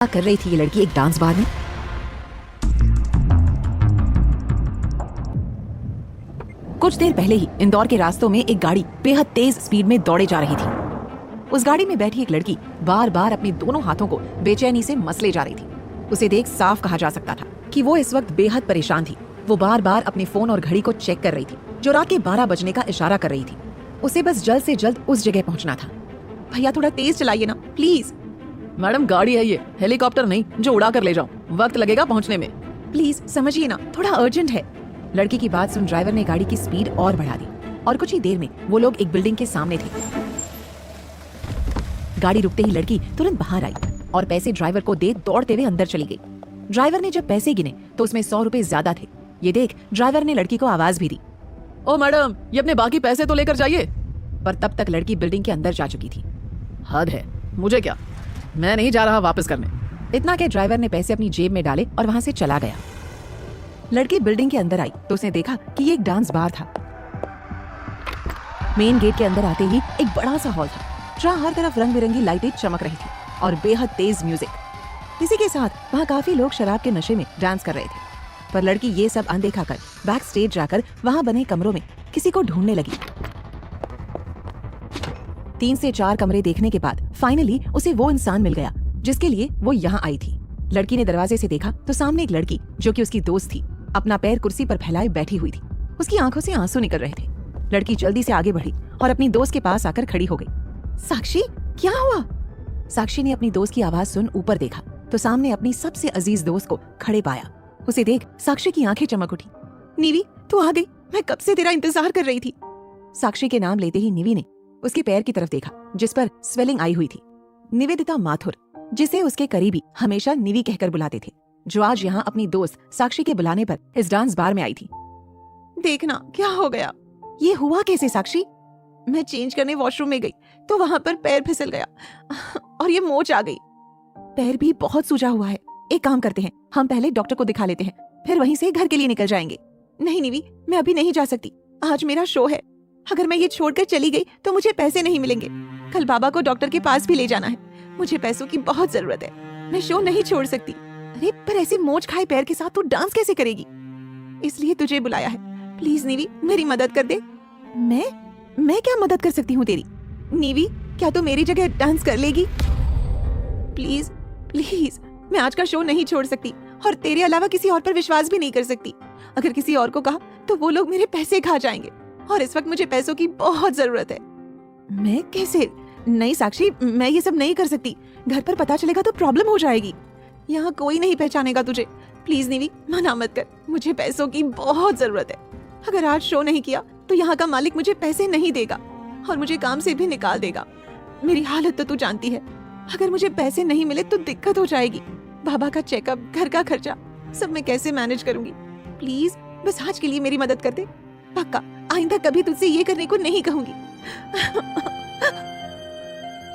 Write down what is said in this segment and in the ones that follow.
कर रही थी ये लड़की एक डांस बार में। कुछ देर पहले ही इंदौर के रास्तों में एक गाड़ी बेहद तेज स्पीड में दौड़े जा रही थी। उस गाड़ी में बैठी एक लड़की बार बार अपने दोनों हाथों को बेचैनी से मसले जा रही थी। उसे देख साफ कहा जा सकता था कि वो इस वक्त बेहद परेशान थी। वो बार बार अपने फोन और घड़ी को चेक कर रही थी जो रात के 12 बजने का इशारा कर रही थी। उसे बस जल्द से जल्द उस जगह पहुंचना था। भैया थोड़ा तेज चलाइए ना प्लीज। मैडम गाड़ी है ये, हेलीकॉप्टर नहीं जो उड़ा कर ले जाऊं, वक्त लगेगा पहुंचने में। प्लीज समझिए ना, थोड़ा अर्जेंट है। लड़की की बात सुन ड्राइवर ने गाड़ी की स्पीड और बढ़ा दी और कुछ ही देर में वो लोग एक बिल्डिंग के सामने थे। गाड़ी रुकते ही लड़की तुरंत बाहर आई और पैसे ड्राइवर को दे दौड़ते हुए अंदर चली गई। ड्राइवर ने जब पैसे गिने तो उसमें 100 रुपए ज्यादा थे। ये देख ड्राइवर ने लड़की को आवाज भी दी, ओ मैडम ये अपने बाकी पैसे तो लेकर जाइए। पर तब तक लड़की बिल्डिंग के अंदर जा चुकी थी। हद है, मुझे क्या, मैं नहीं जा रहा वापस करने। इतना के ड्राइवर ने पैसे अपनी जेब में डाले और वहां से चला गया। लड़की बिल्डिंग के अंदर आई तो उसने देखा कि ये एक डांस बार था। मेन गेट के अंदर आते ही एक बड़ा सा हॉल था जहाँ हर तरफ रंग बिरंगी लाइटें चमक रही थी और बेहद तेज म्यूजिक। इसी के साथ वहाँ काफी लोग शराब के नशे में डांस कर रहे थे। पर लड़की ये सब अनदेखा कर बैक स्टेज जाकर वहाँ बने कमरों में किसी को ढूंढने लगी। 3 से 4 कमरे देखने के बाद फाइनली उसे वो इंसान मिल गया जिसके लिए वो यहाँ आई थी। लड़की ने दरवाजे से देखा तो सामने एक लड़की जो कि उसकी दोस्त थी अपना पैर कुर्सी पर फैलाए बैठी हुई थी। उसकी आंखों से आंसू निकल रहे थे। लड़की जल्दी से आगे बढ़ी और अपनी दोस्त के पास आकर खड़ी हो गई। साक्षी क्या हुआ? साक्षी ने अपनी दोस्त की आवाज सुन ऊपर देखा तो सामने अपनी सबसे अजीज दोस्त को खड़े पाया। उसे देख साक्षी की आंखें चमक उठी। निवी तू आ गई, मैं कब से तेरा इंतजार कर रही थी। साक्षी के नाम लेते ही निवी ने उसके पैर की तरफ देखा जिस पर स्वेलिंग आई हुई थी। निवेदिता माथुर, जिसे उसके करीबी हमेशा निवी कहकर बुलाते थे, जो आज यहाँ अपनी दोस्त साक्षी के बुलाने पर इस डांस बार में आई थी। देखना क्या हो गया। ये हुआ कैसे साक्षी? मैं चेंज करने वॉशरूम में गई तो वहाँ पर पैर फिसल गया और ये मोच आ गई। पैर भी बहुत सूजा हुआ है। एक काम करते हैं, हम पहले डॉक्टर को दिखा लेते हैं, फिर वहीं से घर के लिए निकल जाएंगे। नहीं निवी, मैं अभी नहीं जा सकती, आज मेरा शो है। अगर मैं ये छोड़कर चली गई तो मुझे पैसे नहीं मिलेंगे। कल बाबा को डॉक्टर के पास भी ले जाना है। मुझे पैसों की बहुत जरूरत है, मैं शो नहीं छोड़ सकती। अरे पर ऐसे मोच खाए पैर के साथ तू डांस कैसे करेगी? इसलिए तुझे बुलाया है। प्लीज निवी मेरी मदद कर दे। मैं क्या मदद कर सकती हूँ तेरी? निवी क्या तू मेरी जगह डांस कर लेगी? प्लीज प्लीज, मैं आज का शो नहीं छोड़ सकती और तेरे अलावा किसी और पर विश्वास भी नहीं कर सकती। अगर किसी और को कहा तो वो लोग मेरे पैसे खा जाएंगे और इस वक्त मुझे पैसों की बहुत जरूरत है। मैं कैसे? नहीं साक्षी, मैं ये सब नहीं कर सकती। घर पर पता चलेगा तो प्रॉब्लम हो जाएगी। यहाँ कोई नहीं पहचानेगा तुझे। प्लीज निवी मना मत कर, मुझे पैसों की बहुत जरूरत है। अगर आज शो नहीं किया तो यहाँ का मालिक मुझे पैसे नहीं देगा और मुझे काम से भी निकाल देगा। मेरी हालत तो तू जानती है। अगर मुझे पैसे नहीं मिले तो दिक्कत हो जाएगी। बाबा का चेकअप, घर का खर्चा, सब मैं कैसे मैनेज करूंगी? प्लीज बस आज के लिए मेरी मदद कर दे। पक्का आइंदा कभी तुझसे ये करने को नहीं कहूंगी।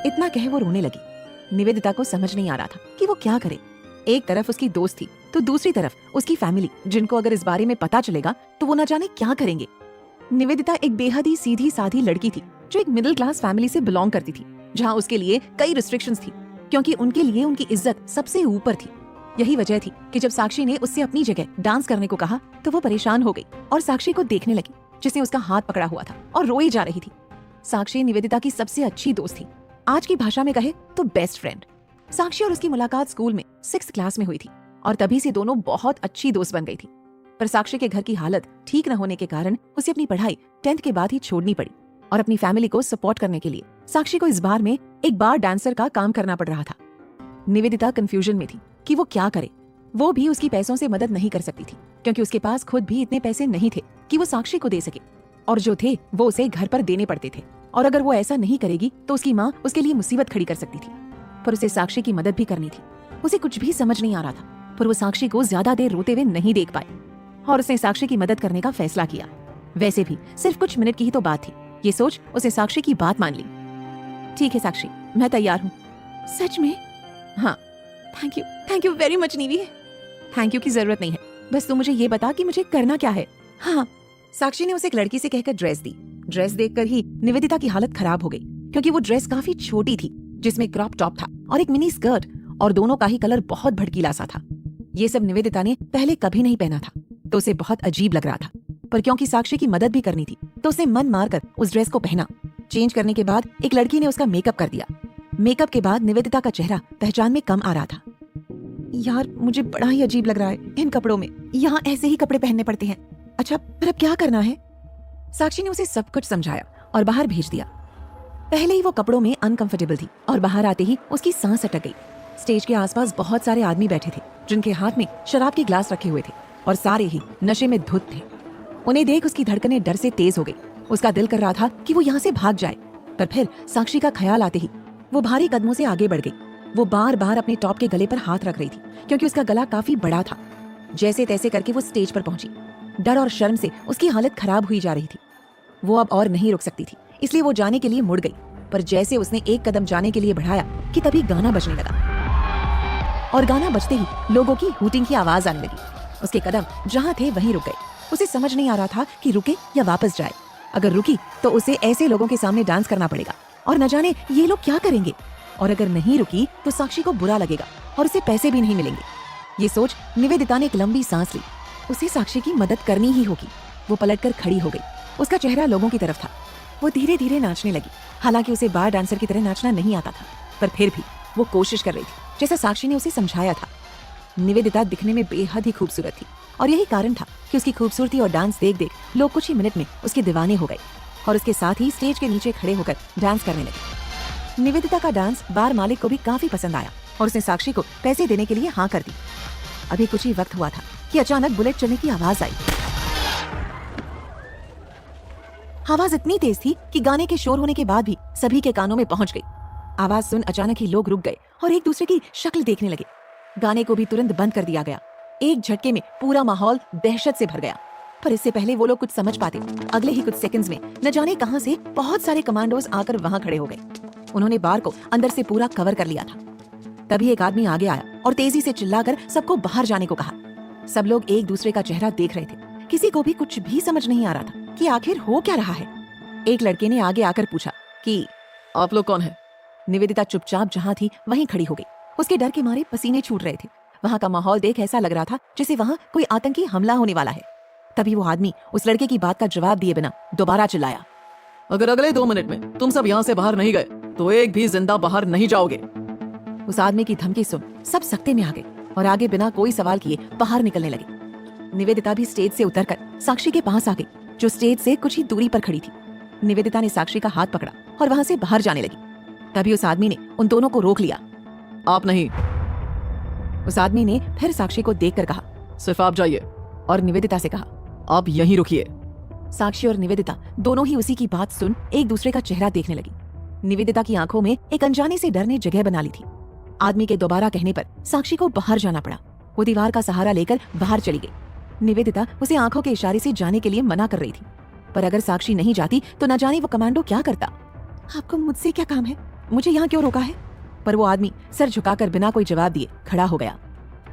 इतना कह वो रोने लगी। निवेदिता को समझ नहीं आ रहा था कि वो क्या करे। एक तरफ उसकी दोस्त थी तो दूसरी तरफ उसकी फैमिली, जिनको अगर इस बारे में पता चलेगा तो वो न जाने क्या करेंगे। निवेदिता एक बेहद ही सीधी साधी लड़की थी जो एक मिडिल क्लास फैमिली से बिलोंग करती थी, जहाँ उसके लिए कई रिस्ट्रिक्शंस थी क्योंकि उनके लिए उनकी इज्जत सबसे ऊपर थी। यही वजह थी कि जब साक्षी ने उससे अपनी जगह डांस करने को कहा तो वो परेशान हो गई और साक्षी को देखने लगी जिसने उसका हाथ पकड़ा हुआ था और रोई जा रही थी। साक्षी निवेदिता की सबसे अच्छी दोस्त थी, आज की भाषा में कहे तो बेस्ट फ्रेंड। साक्षी और उसकी मुलाकात स्कूल में 6th क्लास में हुई थी और तभी से दोनों बहुत अच्छी दोस्त बन गई थी। पर साक्षी के घर की हालत ठीक न होने के कारण उसे अपनी पढ़ाई 10th के बाद ही छोड़नी पड़ी और अपनी फैमिली को सपोर्ट करने के लिए साक्षी को इस बार में एक बार डांसर का काम करना पड़ रहा था। निवेदिता कंफ्यूजन में थी कि वो क्या करे। वो भी उसकी पैसों से मदद नहीं कर सकती थी क्योंकि उसके पास खुद भी इतने पैसे नहीं थे कि वो साक्षी को दे सके, और जो थे वो उसे घर पर देने पड़ते थे और अगर वो ऐसा नहीं करेगी तो उसकी माँ उसके लिए मुसीबत खड़ी कर सकती थी। पर उसे साक्षी की मदद भी करनी थी। उसे कुछ भी समझ नहीं आ रहा था, पर वो साक्षी को ज्यादा देर रोते हुए नहीं देख पाए और उसने साक्षी की मदद करने का फैसला किया। वैसे भी सिर्फ कुछ मिनट की ही तो बात थी। ये सोच उसे साक्षी की बात मान ली। ठीक है साक्षी, मैं तैयार हूँ। सच में? हाँ। Thank you very much Nivi. Thank you की जरूरत नहीं है, बस तू मुझे ये बता कि मुझे करना क्या है। हाँ। साक्षी ने उसे एक लड़की से कहकर ड्रेस दी। ड्रेस देखकर ही निवेदिता की हालत खराब हो गई क्योंकि वो ड्रेस काफी छोटी थी जिसमें क्रॉप टॉप था और एक मिनी स्कर्ट और दोनों का ही कलर बहुत भड़कीला सा था। ये सब निवेदिता ने पहले कभी नहीं पहना था तो उसे बहुत अजीब लग रहा था, पर क्योंकि साक्षी की मदद भी करनी थी तो उसने मन मारकर उस ड्रेस को पहना। चेंज करने के बाद एक लड़की ने उसका मेकअप कर दिया। मेकअप के बाद निवेदिता का चेहरा पहचान में कम आ रहा था। यार मुझे बड़ा ही अजीब लग रहा है इन कपड़ों में, यहाँ ऐसे ही कपड़े पहनने पड़ते हैं। अच्छा पर अब क्या करना है? साक्षी ने उसे सब कुछ समझाया और बाहर भेज दिया। पहले ही वो कपड़ों में अनकंफर्टेबल थी और बाहर आते ही उसकी सांस अटक गई। स्टेज के आसपास बहुत सारे आदमी बैठे थे जिनके हाथ में शराब के ग्लास रखे हुए थे और सारे ही नशे में धुत थे। उन्हें देख उसकी धड़कनें डर से तेज हो गई। उसका दिल कर रहा था कि वो यहाँ से भाग जाए, पर फिर साक्षी का ख्याल आते ही वो भारी कदमों से आगे बढ़ गई। वो बार बार अपने टॉप के गले पर हाथ रख रही थी क्योंकि उसका गला काफी बड़ा था। जैसे तैसे करके वो स्टेज पर पहुंची। डर और शर्म से उसकी हालत खराब हुई जा रही थी। वो अब और नहीं रुक सकती थी, इसलिए वो जाने के लिए मुड़ गई। पर जैसे उसने एक कदम जाने के लिए बढ़ाया कि तभी गाना बजने लगा और गाना बजते ही लोगों की हूटिंग की आवाज आने लगी। उसके कदम जहाँ थे वहीं रुक गए। उसे समझ नहीं आ रहा था कि रुके या वापस जाए। अगर रुकी तो उसे ऐसे लोगों के सामने डांस करना पड़ेगा और न जाने ये लोग क्या करेंगे, और अगर नहीं रुकी तो साक्षी को बुरा लगेगा और उसे पैसे भी नहीं मिलेंगे। ये सोच निवेदिता ने एक लंबी सांस ली। उसे साक्षी की मदद करनी ही होगी। वो पलटकर खड़ी हो गई। उसका चेहरा लोगों की तरफ था। वो धीरे धीरे नाचने लगी। हालांकि उसे बार डांसर की तरह नाचना नहीं आता था, पर फिर भी वो कोशिश कर रही थी जैसा साक्षी ने उसे समझाया था। निवेदिता दिखने में बेहद ही खूबसूरत थी और यही कारण था कि उसकी खूबसूरती और डांस देख देख लोग कुछ ही मिनट में उसके दीवाने हो गए और उसके साथ ही स्टेज के नीचे खड़े होकर डांस करने लगे। निवेदिता का डांस बार मालिक को भी काफी पसंद आया और उसने साक्षी को पैसे देने के लिए हाँ कर दी। अभी कुछ ही वक्त हुआ था कि अचानक बुलेट चलने की आवाज आई। आवाज इतनी तेज थी कि गाने के शोर होने के बाद भी सभी के कानों में पहुंच गई। आवाज सुन अचानक ही लोग रुक गए और एक दूसरे की शक्ल देखने लगे। गाने को भी तुरंत बंद कर दिया गया। एक झटके में पूरा माहौल दहशत से भर गया। पर इससे पहले वो लोग कुछ समझ पाते, अगले ही कुछ सेकंड्स में न जाने कहां से बहुत सारे कमांडोज आकर वहां खड़े हो गए। उन्होंने बार को अंदर से पूरा कवर कर लिया था। तभी एक आदमी आगे आया और तेजी से चिल्लाकर सबको बाहर जाने को कहा। सब लोग एक दूसरे का चेहरा देख रहे थे। किसी को भी कुछ भी समझ नहीं आ रहा था कि आखिर हो क्या रहा है। एक लड़के ने आगे आकर पूछा कि आप लोग कौन है? निवेदिता चुपचाप जहाँ थी वहीं खड़ी हो गई। उसके डर के मारे पसीने छूट रहे थे। वहाँ का माहौल देख ऐसा लग रहा था जैसे वहाँ कोई आतंकी हमला होने वाला है। तभी वो आदमी उस लड़के की बात का जवाब दिए बिना दोबारा चिल्लाया, अगर अगले 2 मिनट में तुम सब यहाँ से बाहर नहीं गए तो एक भी जिंदा बाहर नहीं जाओगे। उस आदमी की धमकी सुन सब सख्ते में आ गए और आगे बिना कोई सवाल किए बाहर निकलने लगे। निवेदिता भी स्टेज से उतरकर साक्षी के पास आ गई, जो स्टेज से कुछ ही दूरी पर खड़ी थी। निवेदिता ने साक्षी का हाथ पकड़ा और वहाँ से बाहर जाने लगी। तभी उस आदमी ने उन दोनों को रोक लिया। आप नहीं। उस आदमी ने फिर साक्षी को देखकर कहा, सिर्फ आप जाइए। और निवेदिता से कहा, आप यहीं रुकिए। साक्षी और निवेदिता दोनों ही उसी की बात सुन एक दूसरे का चेहरा देखने लगी। निवेदिता की आंखों में एक अनजाने से डर ने जगह बना ली थी। आदमी के दोबारा कहने पर साक्षी को बाहर जाना पड़ा। वो दीवार का सहारा लेकर बाहर चली गई। निवेदिता उसे आंखों के इशारे से जाने के लिए मना कर रही थी, पर अगर साक्षी नहीं जाती तो न जाने वो कमांडो क्या करता। आपको मुझसे क्या काम है? मुझे यहाँ क्यों रोका है? पर वो आदमी सर झुकाकर बिना कोई जवाब दिए खड़ा हो गया।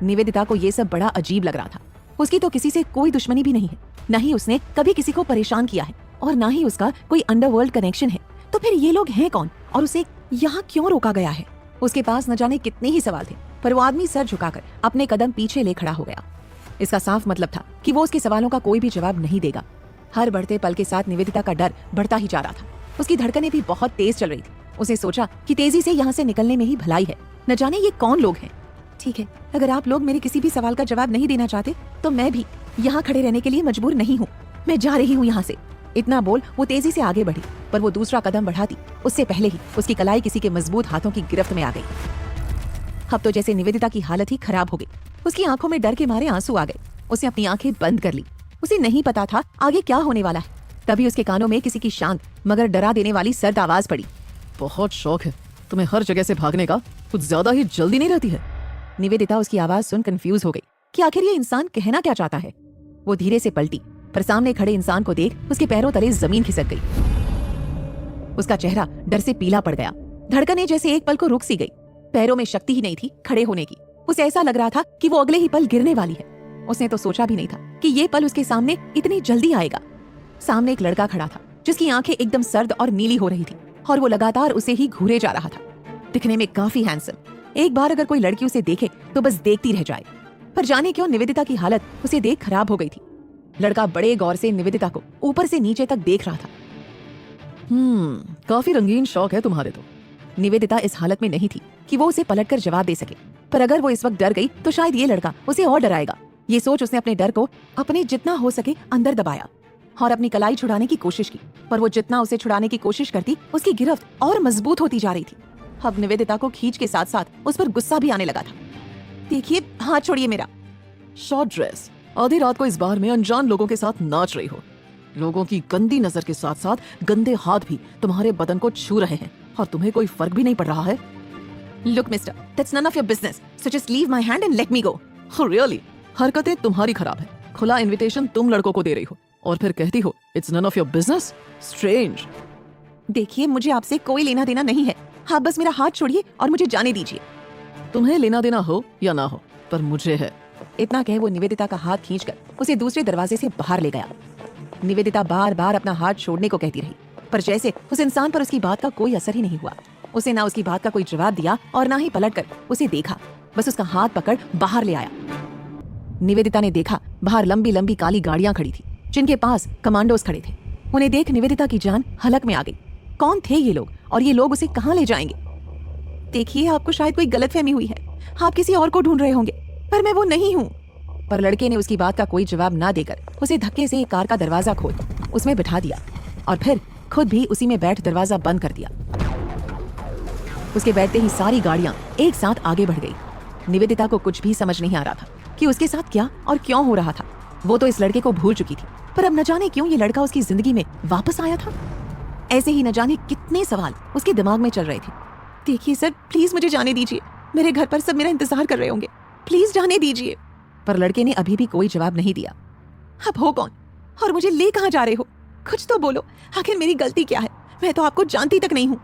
निवेदिता को ये सब बड़ा अजीब लग रहा था। उसकी तो किसी से कोई दुश्मनी भी नहीं है, न ही उसने कभी किसी को परेशान किया है और न ही उसका कोई अंडरवर्ल्ड कनेक्शन है। तो फिर ये लोग हैं कौन और उसे यहाँ क्यों रोका गया है? उसके पास न जाने कितने ही सवाल थे, पर वो आदमी सर झुकाकर अपने कदम पीछे ले खड़ा हो गया। इसका साफ मतलब था कि वो उसके सवालों का कोई भी जवाब नहीं देगा। हर बढ़ते पल के साथ निवेदिता का डर बढ़ता ही जा रहा था। उसकी धड़कनें भी बहुत तेज चल रही थी। उसने सोचा कि तेजी से यहाँ से निकलने में ही भलाई है। न जाने ये कौन लोग हैं। ठीक है, अगर आप लोग मेरे किसी भी सवाल का जवाब नहीं देना चाहते तो मैं भी यहाँ खड़े रहने के लिए मजबूर नहीं हूँ। मैं जा रही हूँ यहाँ से। इतना बोल वो तेजी से आगे बढ़ी, पर वो दूसरा कदम बढ़ाती उससे पहले ही उसकी कलाई किसी के मजबूत हाथों की गिरफ्त में आ गई। अब तो जैसे निवेदिता की हालत ही खराब हो गई। उसकी आंखों में डर के मारे आंसू आ गए। उसने अपनी आंखें बंद कर ली। उसे नहीं पता था आगे क्या होने वाला है। तभी उसके कानों में किसी की शांत मगर डरा देने वाली सर्द आवाज पड़ी, बहुत शौक है तुम्हें हर जगह से भागने का, कुछ ज्यादा ही जल्दी नहीं रहती है? निवेदिता उसकी आवाज सुन कंफ्यूज हो गई कि आखिर ये इंसान कहना क्या चाहता है। वो धीरे से पलटी, पर सामने खड़े इंसान को देख उसके पैरों तले जमीन खिसक गई। उसका चेहरा डर से पीला पड़ गया। धड़कनें जैसे एक पल को रुक सी गई। पैरों में शक्ति ही नहीं थी खड़े होने की। उसे ऐसा लग रहा था कि वो अगले ही पल गिरने वाली है। उसने तो सोचा भी नहीं था कि ये पल उसके सामने इतनी जल्दी आएगा। सामने एक लड़का खड़ा था जिसकी आंखें एकदम सर्द और नीली हो रही थी और वो लगातार उसे ही घूरे जा रहा था। दिखने में काफी हैंडसम, एक बार अगर कोई लड़की उसे देखे तो बस देखती रह जाए। पर जाने क्यों निवेदिता की हालत उसे देख खराब हो गई थी। लड़का बड़े गौर से निवेदिता को ऊपर से नीचे तक देख रहा था। काफी रंगीन शौक है तुम्हारे तो। निवेदिता इस हालत में नहीं थी कि वो उसे पलटकर जवाब दे सके, पर अगर वो इस वक्त डर गई तो शायद ये लड़का उसे और डराएगा। ये सोच उसने अपने डर को अपने जितना हो सके अंदर दबाया और अपनी कलाई छुड़ाने की कोशिश की। पर वो जितना उसे छुड़ाने की कोशिश करती, उसकी गिरफ्त और मजबूत होती जा रही थी। अब निवेदिता को खींच के साथ साथ उस पर गुस्सा भी आने लगा था। देखिए, हाथ छोड़िए मेरा। शॉर्ट ड्रेस, आधी रात को इस बार में अनजान लोगों के साथ नाच रही हो। लोगों की गंदी नजर के साथ साथ गंदे हाथ भी तुम्हारे बदन को छू रहे हैं और तुम्हें कोई फर्क भी नहीं पड़ रहा है। Look, mister, that's none of your business. So just leave my hand and let me go. Oh, really? हरकतें तुम्हारी खराब है। खुला इनविटेशन तुम लड़कों को दे रही हो और फिर कहती हो it's none of your business. Strange. देखिए, मुझे आपसे कोई लेना देना नहीं है। आप बस मेरा हाथ छोड़िए और मुझे जाने दीजिए। तुम्हें लेना देना हो या ना हो, पर मुझे है। इतना कह वो निवेदिता का हाथ खींचकर उसे दूसरे दरवाजे से बाहर ले गया। निवेदिता बार बार अपना हाथ छोड़ने को कहती रही, पर जैसे उस इंसान पर उसकी बात का कोई असर ही नहीं हुआ। उसे ना उसकी बात का कोई जवाब दिया और ना ही पलटकर उसे देखा, बस उसका हाथ पकड़ बाहर ले आया। निवेदिता ने देखा बाहर लंबी लंबी काली गाड़ियां खड़ी थी, जिनके पास कमांडोज खड़े थे। उन्हें देख निवेदिता की जान हलक में आ गई। कौन थे ये लोग और ये लोग उसे कहां ले जाएंगे? देखिए, आपको शायद कोई गलतफहमी हुई है। आप किसी और को ढूंढ रहे होंगे, पर मैं वो नहीं हूँ। पर लड़के ने उसकी बात का कोई जवाब ना देकर उसे धक्के से एक कार का दरवाजा खोल उसमें बिठा दिया और फिर खुद भी उसी में बैठ दरवाजा बंद कर दिया। उसके बैठते ही सारी गाड़ियां एक साथ आगे बढ़ गई। निवेदिता को कुछ भी समझ नहीं आ रहा था कि उसके साथ क्या और क्यों हो रहा था। वो तो इस लड़के को भूल चुकी थी, पर अब न जाने क्यों ये लड़का उसकी जिंदगी में वापस आया था। ऐसे ही न जाने कितने सवाल उसके दिमाग में चल रहे थे। देखिए सर, प्लीज मुझे जाने दीजिए। मेरे घर पर सब मेरा इंतजार कर रहे होंगे। प्लीज जाने दीजिए। पर लड़के ने अभी भी कोई जवाब नहीं दिया। अब हो कौन और मुझे ले कहाँ जा रहे हो? कुछ तो बोलो, आखिर मेरी गलती क्या है? मैं तो आपको जानती तक नहीं हूँ।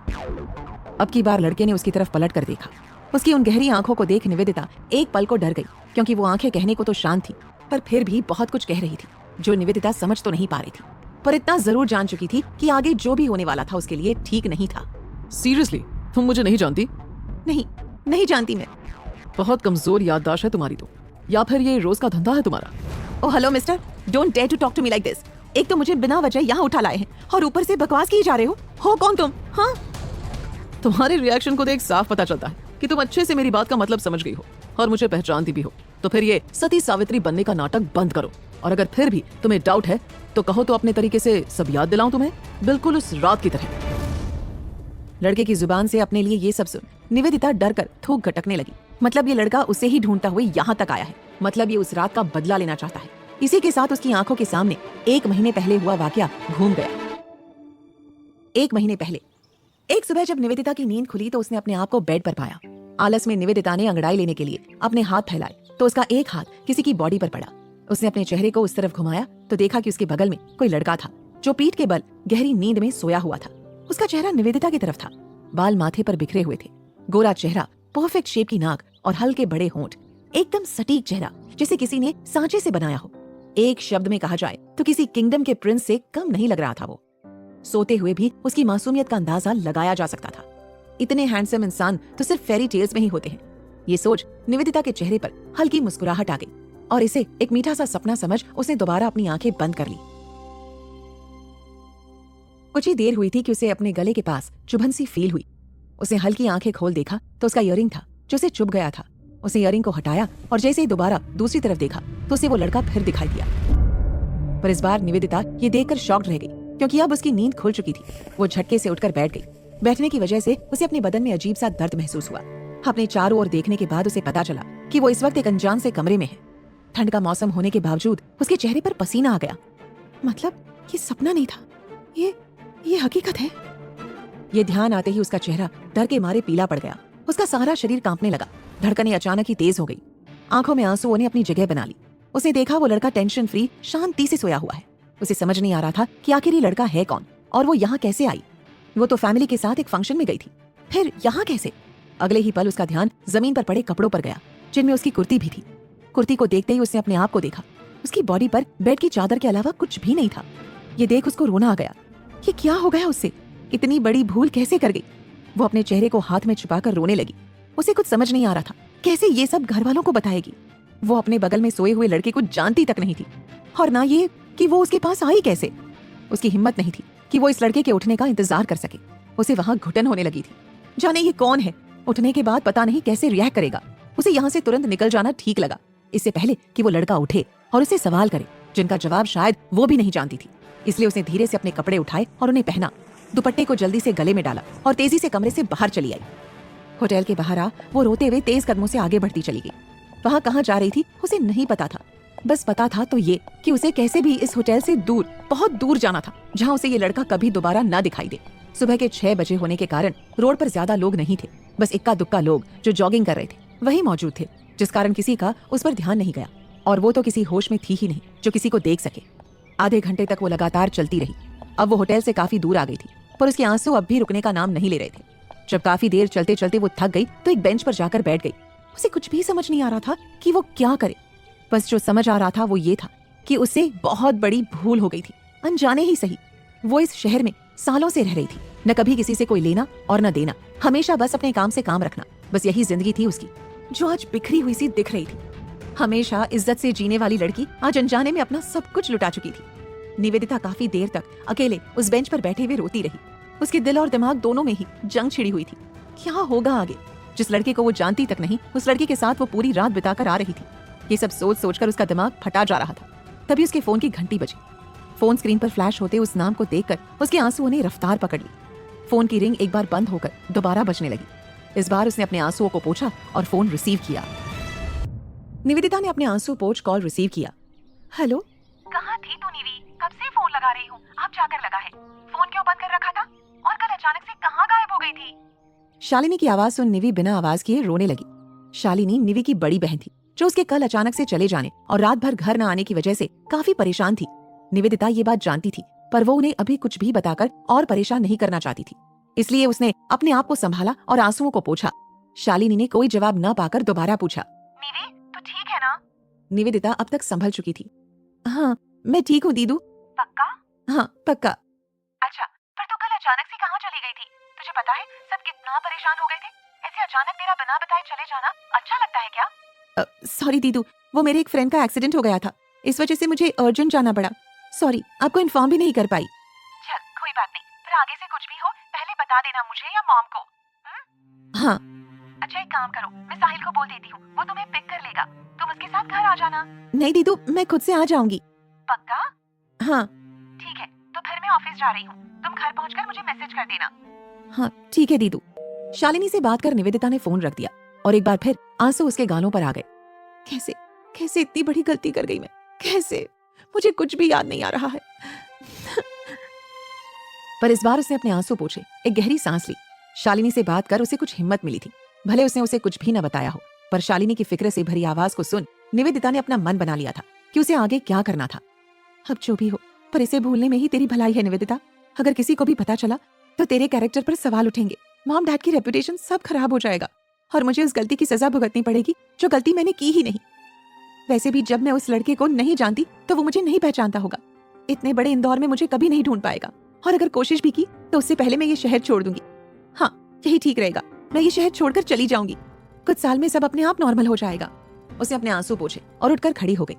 अब की बार लड़के ने उसकी तरफ पलट कर देखा। उसकी उन गहरी आंखों को देख निवेदिता एक पल को डर गई, क्योंकि वो आंखें कहने को तो शांत थी, पर फिर भी बहुत कुछ कह रही थी जो निवेदिता समझ तो नहीं पा रही थी, पर इतना जरूर जान चुकी थी कि आगे जो भी होने वाला था उसके लिए ठीक नहीं था। सीरियसली, तुम मुझे नहीं जानती? नहीं जानती मैं। बहुत कमजोर याददाश्त है तुम्हारी तो, या फिर ये रोज का धंधा है तुम्हारा? Oh hello mister, don't dare to talk to me like this. एक तो मुझे बिना वजह यहाँ उठा लाए हैं और ऊपर से बकवास किए जा रहे हो कौन तुम? हाँ, तुम्हारे रिएक्शन को देख साफ पता चलता है कि तुम अच्छे से मेरी बात का मतलब समझ गई हो और मुझे पहचानती भी हो। तो फिर ये सती सावित्री बनने का नाटक बंद करो, और अगर फिर भी तुम्हें डाउट है तो कहो तो अपने तरीके से सब याद दिलाऊं तुम्हें, बिल्कुल उस रात की तरह। लड़के की जुबान से अपने लिए ये सब सुन निवेदिता डर कर थूक गटकने लगी। मतलब ये लड़का उसे ही ढूंढता हुए यहाँ तक आया है। मतलब ये उस रात का बदला लेना चाहता है। इसी के साथ उसकी आंखों के सामने 1 महीने पहले हुआ वाकया घूम गया। 1 महीने पहले एक सुबह जब निवेदिता की नींद खुली तो उसने अपने आप को बेड पर पाया। आलस में निवेदिता ने अंगड़ाई लेने के लिए अपने हाथ फैलाए तो उसका एक हाथ किसी की बॉडी पर पड़ा। उसने अपने चेहरे को उस तरफ घुमाया तो देखा कि उसके बगल में कोई लड़का था जो पीठ के बल गहरी नींद में सोया हुआ था। उसका चेहरा निवेदिता की तरफ था। बाल माथे पर बिखरे हुए थे, गोरा चेहरा, परफेक्ट शेप की नाक और हल्के बड़े होंठ, एकदम सटीक चेहरा जैसे किसी ने सांचे से बनाया हो। एक शब्द में कहा जाए तो किसी किंगडम के प्रिंस से कम नहीं लग रहा था वो। सोते हुए भी उसकी मासूमियत का अंदाजा लगाया जा सकता था। इतने हैंडसम इंसान तो सिर्फ फेरी टेल्स में ही होते हैं। ये सोच निवेदिता के चेहरे पर हल्की मुस्कुराहट आ गई और इसे एक मीठा सा सपना समझ उसने दोबारा अपनी आंखें बंद कर ली। कुछ ही देर हुई थी कि उसे अपने गले के पास चुभन सी फील हुई। उसने हल्की आंखें खोल देखा तो उसका इयररिंग था जो उसे चुभ गया था। उसने इयररिंग को हटाया और जैसे ही दोबारा दूसरी तरफ देखा तो उसे वो लड़का फिर दिखाई दिया। पर इस बार निवेदिता ये देखकर शॉक्ड रह गई, क्योंकि अब उसकी नींद खुल चुकी थी। वो झटके से उठकर बैठ गई। बैठने की वजह से उसे अपने बदन में अजीब सा दर्द महसूस हुआ। अपने चारों ओर देखने के बाद उसे पता चला कि वो इस वक्त एक अनजान से कमरे में है। ठंड का मौसम होने के बावजूद उसके चेहरे पर पसीना आ गया। मतलब ये सपना नहीं था, ये हकीकत है। ये ध्यान आते ही उसका चेहरा डर के मारे पीला पड़ गया। उसका सारा शरीर कांपने लगा। धड़कनें अचानक ही तेज हो गई। आंखों में आंसुओं ने अपनी जगह बना ली। उसने देखा वो लड़का टेंशन फ्री शांति से सोया हुआ है। उसे समझ नहीं आ रहा था कि आखिर ये लड़का है कौन और वो यहाँ कैसे आई। वो तो फैमिली के साथ एक फंक्शन में गई थी, फिर यहाँ कैसे? अगले ही पल उसका ध्यान जमीन पर पड़े कपड़ों पर गया, जिनमें उसकी कुर्ती भी थी। कुर्ती को देखते ही उसने अपने आप को देखा। उसकी बॉडी पर बेड की चादर के अलावा कुछ भी नहीं था। ये देख उसको रोना आ गया। ये क्या हो गया उससे? इतनी बड़ी भूल कैसे कर गई? वो अपने चेहरे को हाथ में छुपाकर रोने लगी। उसे कुछ समझ नहीं आ रहा था कैसे ये सब घर वालों को बताएगी। वो अपने बगल में सोए हुए लड़के को जानती तक नहीं थी, और ना ये कि वो उसके पास आई कैसे। उसकी हिम्मत नहीं थी कि वो इस लड़के के उठने का इंतजार कर सके। उसे वहां घुटन होने लगी थी। जाने ये कौन है, उठने के बाद पता नहीं कैसे रिएक्ट करेगा। उसे यहाँ से तुरंत निकल जाना ठीक लगा, इससे पहले कि वो लड़का उठे और उसे सवाल करे जिनका जवाब शायद वो भी नहीं जानती थी। इसलिए उसने धीरे से अपने कपड़े उठाए और उन्हें पहना, दुपट्टे को जल्दी से गले में डाला और तेजी से कमरे से बाहर चली आई। होटल के बाहर आ वो रोते हुए तेज कदमों से आगे बढ़ती चली गई। वहां कहाँ जा रही थी उसे नहीं पता था, बस पता था तो ये कि उसे कैसे भी इस होटल से दूर, बहुत दूर जाना था, जहाँ उसे ये लड़का कभी दोबारा न दिखाई दे। सुबह के 6 बजे होने के कारण रोड पर ज्यादा लोग नहीं थे, बस इक्का दुक्का लोग जो जॉगिंग कर रहे थे वही मौजूद थे, जिस कारण किसी का उस पर ध्यान नहीं गया। और वो तो किसी होश में थी ही नहीं जो किसी को देख सके। आधे घंटे तक वो लगातार चलती रही। अब वो होटल से काफी दूर आ गई थी, पर उसके आंसू अब भी रुकने का नाम नहीं ले रहे थे। जब काफी देर चलते चलते वो थक गई तो एक बेंच पर जाकर बैठ गई। उसे कुछ भी समझ नहीं आ रहा था कि वो क्या करे। बस जो समझ आ रहा था वो ये था कि उसे बहुत बड़ी भूल हो गई थी। अनजाने ही सही, वो इस शहर में सालों से रह रही थी, न कभी किसी से कोई लेना और न देना, हमेशा बस अपने काम से काम रखना। बस यही जिंदगी थी उसकी, जो आज बिखरी हुई सी दिख रही थी। हमेशा इज्जत से जीने वाली लड़की आज अनजाने में अपना सब कुछ लुटा चुकी थी। निवेदिता काफी देर तक अकेले उस बेंच पर बैठे हुए रोती रही। उसके दिल और दिमाग दोनों में ही जंग छिड़ी हुई थी। क्या होगा आगे? जिस लड़के को वो जानती तक नहीं, उस लड़के के साथ वो पूरी रात बिताकर आ रही थी। ये सब सोच सोचकर उसका दिमाग फटा जा रहा था। तभी उसके फोन की घंटी बजी। फोन स्क्रीन पर फ्लैश होते उस नाम को देखकर उसके आंसुओं ने रफ्तार पकड़ ली। फोन की रिंग एक बार बंद होकर दोबारा बजने लगी। इस बार उसने अपने आंसुओं को पोंछा और फोन रिसीव किया। निवेदिता ने अपने आंसू पोंछ कॉल रिसीव किया। हेलो, कहाँ थी तू निवी? कब से फोन लगा रही हूँ, अब जाकर लगा है। फोन क्यों बंद कर रखा था? और कल अचानक से कहाँ गायब हो गई थी? शालिनी की आवाज सुन निवी बिना आवाज किए रोने लगी। शालिनी निवी की बड़ी बहन थी, जो उसके कल अचानक से चले जाने और रात भर घर न आने की वजह से काफी परेशान थी। निवेदिता ये बात जानती थी, पर वो उन्हें अभी कुछ भी बताकर और परेशान नहीं करना चाहती थी। इसलिए उसने अपने आप को संभाला और आंसुओं को पोंछा। शालिनी ने कोई जवाब न पाकर दोबारा पूछा, निवी तू ठीक है ना? निवेदिता अब तक संभल चुकी थी। हाँ, मैं ठीक हूँ दीदू। पक्का? हाँ, पक्का। अच्छा, पर तू कल अचानक से कहाँ चली गई थी? तुझे पता है सब कितना परेशान हो गए थे। ऐसे अचानक तेरा बिना बताए चले जाना अच्छा लगता है क्या? सॉरी दीदू, वो मेरे एक फ्रेंड का एक्सीडेंट हो गया था, इस वजह से मुझे अर्जेंट जाना पड़ा। सॉरी, आपको इन्फॉर्म भी नहीं कर पाई। चल कोई बात नहीं, पर आगे से कुछ भी हो पहले बता देना मुझे या मॉम को। हाँ। अच्छा एक काम करो, मैं साहिल को बोल देती हूँ, वो तुम्हें पिक कर लेगा। तुम उसके साथ घर आ जाना। नहीं दीदू, मैं खुद से आ जाऊंगी। पक्का? हाँ। ठीक है, तो फिर मैं ऑफिस जा रही हूँ, तुम घर पहुँचकर मुझे मैसेज कर देना। हाँ ठीक है दीदू। शालिनी से बात कर निवेदिता ने फोन रख दिया और एक बार फिर आंसू उसके गालों पर आ गए। कैसे कैसे इतनी बड़ी गलती कर गई मैं? कैसे? मुझे कुछ भी याद नहीं आ रहा है। पर इस बार उसने अपने आंसू पोंछे, एक गहरी सांस ली। शालिनी से बात कर उसे कुछ हिम्मत मिली थी। भले उसने उसे कुछ भी न बताया हो, पर शालिनी की फिक्र से भरी आवाज को सुन निवेदिता ने अपना मन बना लिया था कि उसे आगे क्या करना था। अब जो भी हो, पर इसे भूलने में ही तेरी भलाई है निवेदिता। अगर किसी को भी पता चला तो तेरे कैरेक्टर पर सवाल उठेंगे, मॉम डैड की रेपुटेशन सब खराब हो जाएगा और मुझे उस गलती की सजा भुगतनी पड़ेगी जो गलती मैंने की ही नहीं। वैसे भी जब मैं उस लड़के को नहीं जानती तो वो मुझे नहीं पहचानता होगा। इतने बड़े इंदौर में मुझे कभी नहीं ढूंढ पाएगा, और अगर कोशिश भी की तो उससे पहले मैं ये शहर छोड़ दूंगी। हाँ, यही ठीक रहेगा, मैं ये शहर छोड़कर चली जाऊंगी। कुछ साल में सब अपने आप नॉर्मल हो जाएगा। उसने अपने आंसू पोंछे और उठकर खड़ी हो गई।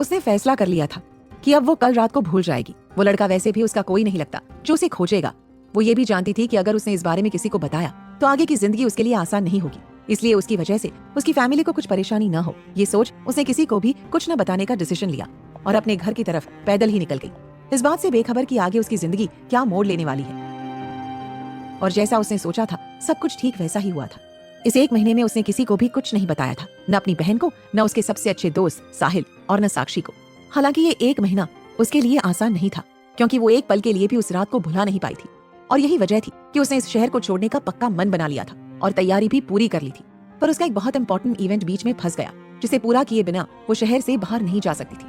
उसने फैसला कर लिया था कि अब वो कल रात को भूल जाएगी। वो लड़का वैसे भी उसका कोई नहीं लगता जो उसे खोजेगा। वो ये भी जानती थी कि अगर उसने इस बारे में किसी को बताया तो आगे की जिंदगी उसके लिए आसान नहीं होगी। इसलिए उसकी वजह से उसकी फैमिली को कुछ परेशानी न हो, ये सोच उसने किसी को भी कुछ न बताने का डिसीजन लिया और अपने घर की तरफ पैदल ही निकल गई, इस बात से बेखबर कि आगे उसकी जिंदगी क्या मोड़ लेने वाली है। और जैसा उसने सोचा था सब कुछ ठीक वैसा ही हुआ था। इस 1 महीने में उसने किसी को भी कुछ नहीं बताया था, न अपनी बहन को, न उसके सबसे अच्छे दोस्त साहिल और न साक्षी को। हालांकि ये 1 महीना उसके लिए आसान नहीं था, क्योंकि वो एक पल के लिए भी उस रात को भुला नहीं पाई थी। और यही वजह थी कि उसने इस शहर को छोड़ने का पक्का मन बना लिया था और तैयारी भी पूरी कर ली थी। पर उसका एक बहुत इंपॉर्टेंट इवेंट बीच में फंस गया, जिसे पूरा किए बिना वो शहर से बाहर नहीं जा सकती थी।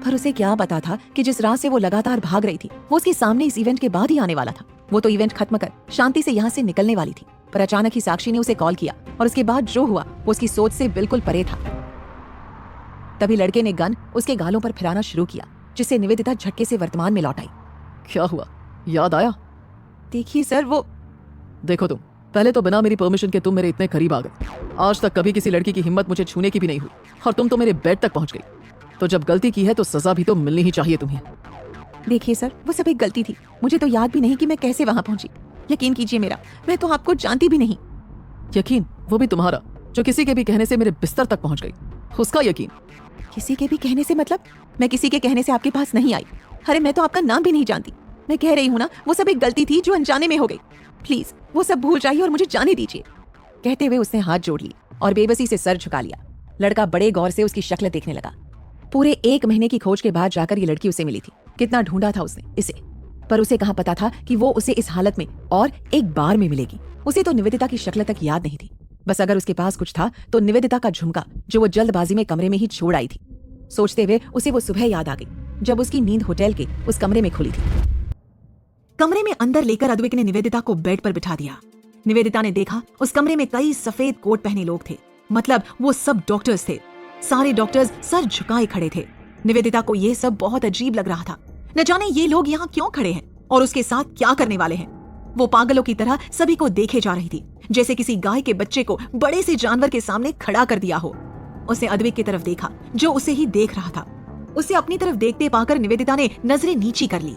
पर उसे क्या पता था कि जिस राह से वो लगातार भाग रही थी वो उसके सामने इस इवेंट के बाद ही आने वाला था। वो तो इवेंट खत्म कर शांति से यहाँ से निकलने वाली थी, पर अचानक ही साक्षी ने उसे कॉल किया और उसके बाद जो हुआ वो उसकी सोच से बिल्कुल परे था। तभी लड़के ने गन उसके गालों पर फिराना शुरू किया, जिससे निवेदिता झटके से वर्तमान में लौट आई। क्या हुआ? याद आया? देखिए सर, वो देखो तुम पहले तो बिना मेरी परमिशन के तुम मेरे इतने करीब आ गए। आज तक कभी किसी लड़की की हिम्मत मुझे छूने की भी नहीं हुई, और तुम तो मेरे बेड तक पहुंच गई। तो जब गलती की है तो सजा भी तो मिलनी ही चाहिए तुम्हें। देखिए सर, वो सब एक गलती थी। मुझे तो याद भी नहीं कि मैं कैसे वहां पहुंची। यकीन कीजिए मेरा, मैं तो आपको जानती भी नहीं। यकीन? वो भी तुम्हारा, जो किसी के भी कहने से मेरे बिस्तर तक पहुंच गई, उसका यकीन। किसी के भी कहने से मतलब? मैं किसी के कहने से आपके पास नहीं आई। अरे मैं तो आपका नाम भी नहीं जानती। मैं कह रही हूँ ना, वो सब एक गलती थी जो अनजाने में हो गई। प्लीज वो सब भूल जाइए और मुझे जाने दीजिए। कहते हुए उसने हाथ जोड़ ली और बेबसी से सर झुका लिया। लड़का बड़े गौर से उसकी शक्ल देखने लगा। पूरे 1 महीने की खोज के बाद जाकर ये लड़की उसे मिली थी। कितना ढूंढा था उसने इसे, पर उसे कहाँ पता था कि वो उसे इस हालत में और एक बार में मिलेगी। उसे तो निवेदिता की शक्ल तक याद नहीं थी। बस अगर उसके पास कुछ था तो निवेदिता का झुमका, जो वो जल्दबाजी में कमरे में ही छोड़ आई थी। सोचते हुए उसे वो सुबह याद आ गई, जब उसकी नींद होटल के उस कमरे में खुली थी। कमरे में अंदर लेकर अद्विक ने निवेदिता को बेड पर बिठा दिया। निवेदिता ने देखा उस कमरे में कई सफेद कोट पहने लोग थे। मतलब वो सब डॉक्टर्स थे। सारे डॉक्टर्स सर झुकाए खड़े थे। निवेदिता को ये सब बहुत अजीब लग रहा था। न जाने ये लोग यहाँ क्यों खड़े हैं और उसके साथ क्या करने वाले हैं। वो पागलों की तरह सभी को देखे जा रही थी, जैसे किसी गाय के बच्चे को बड़े से जानवर के सामने खड़ा कर दिया हो। उसने अद्विक की तरफ देखा, जो उसे ही देख रहा था। उसे अपनी तरफ देखते पाकर निवेदिता ने नजरें नीची कर ली।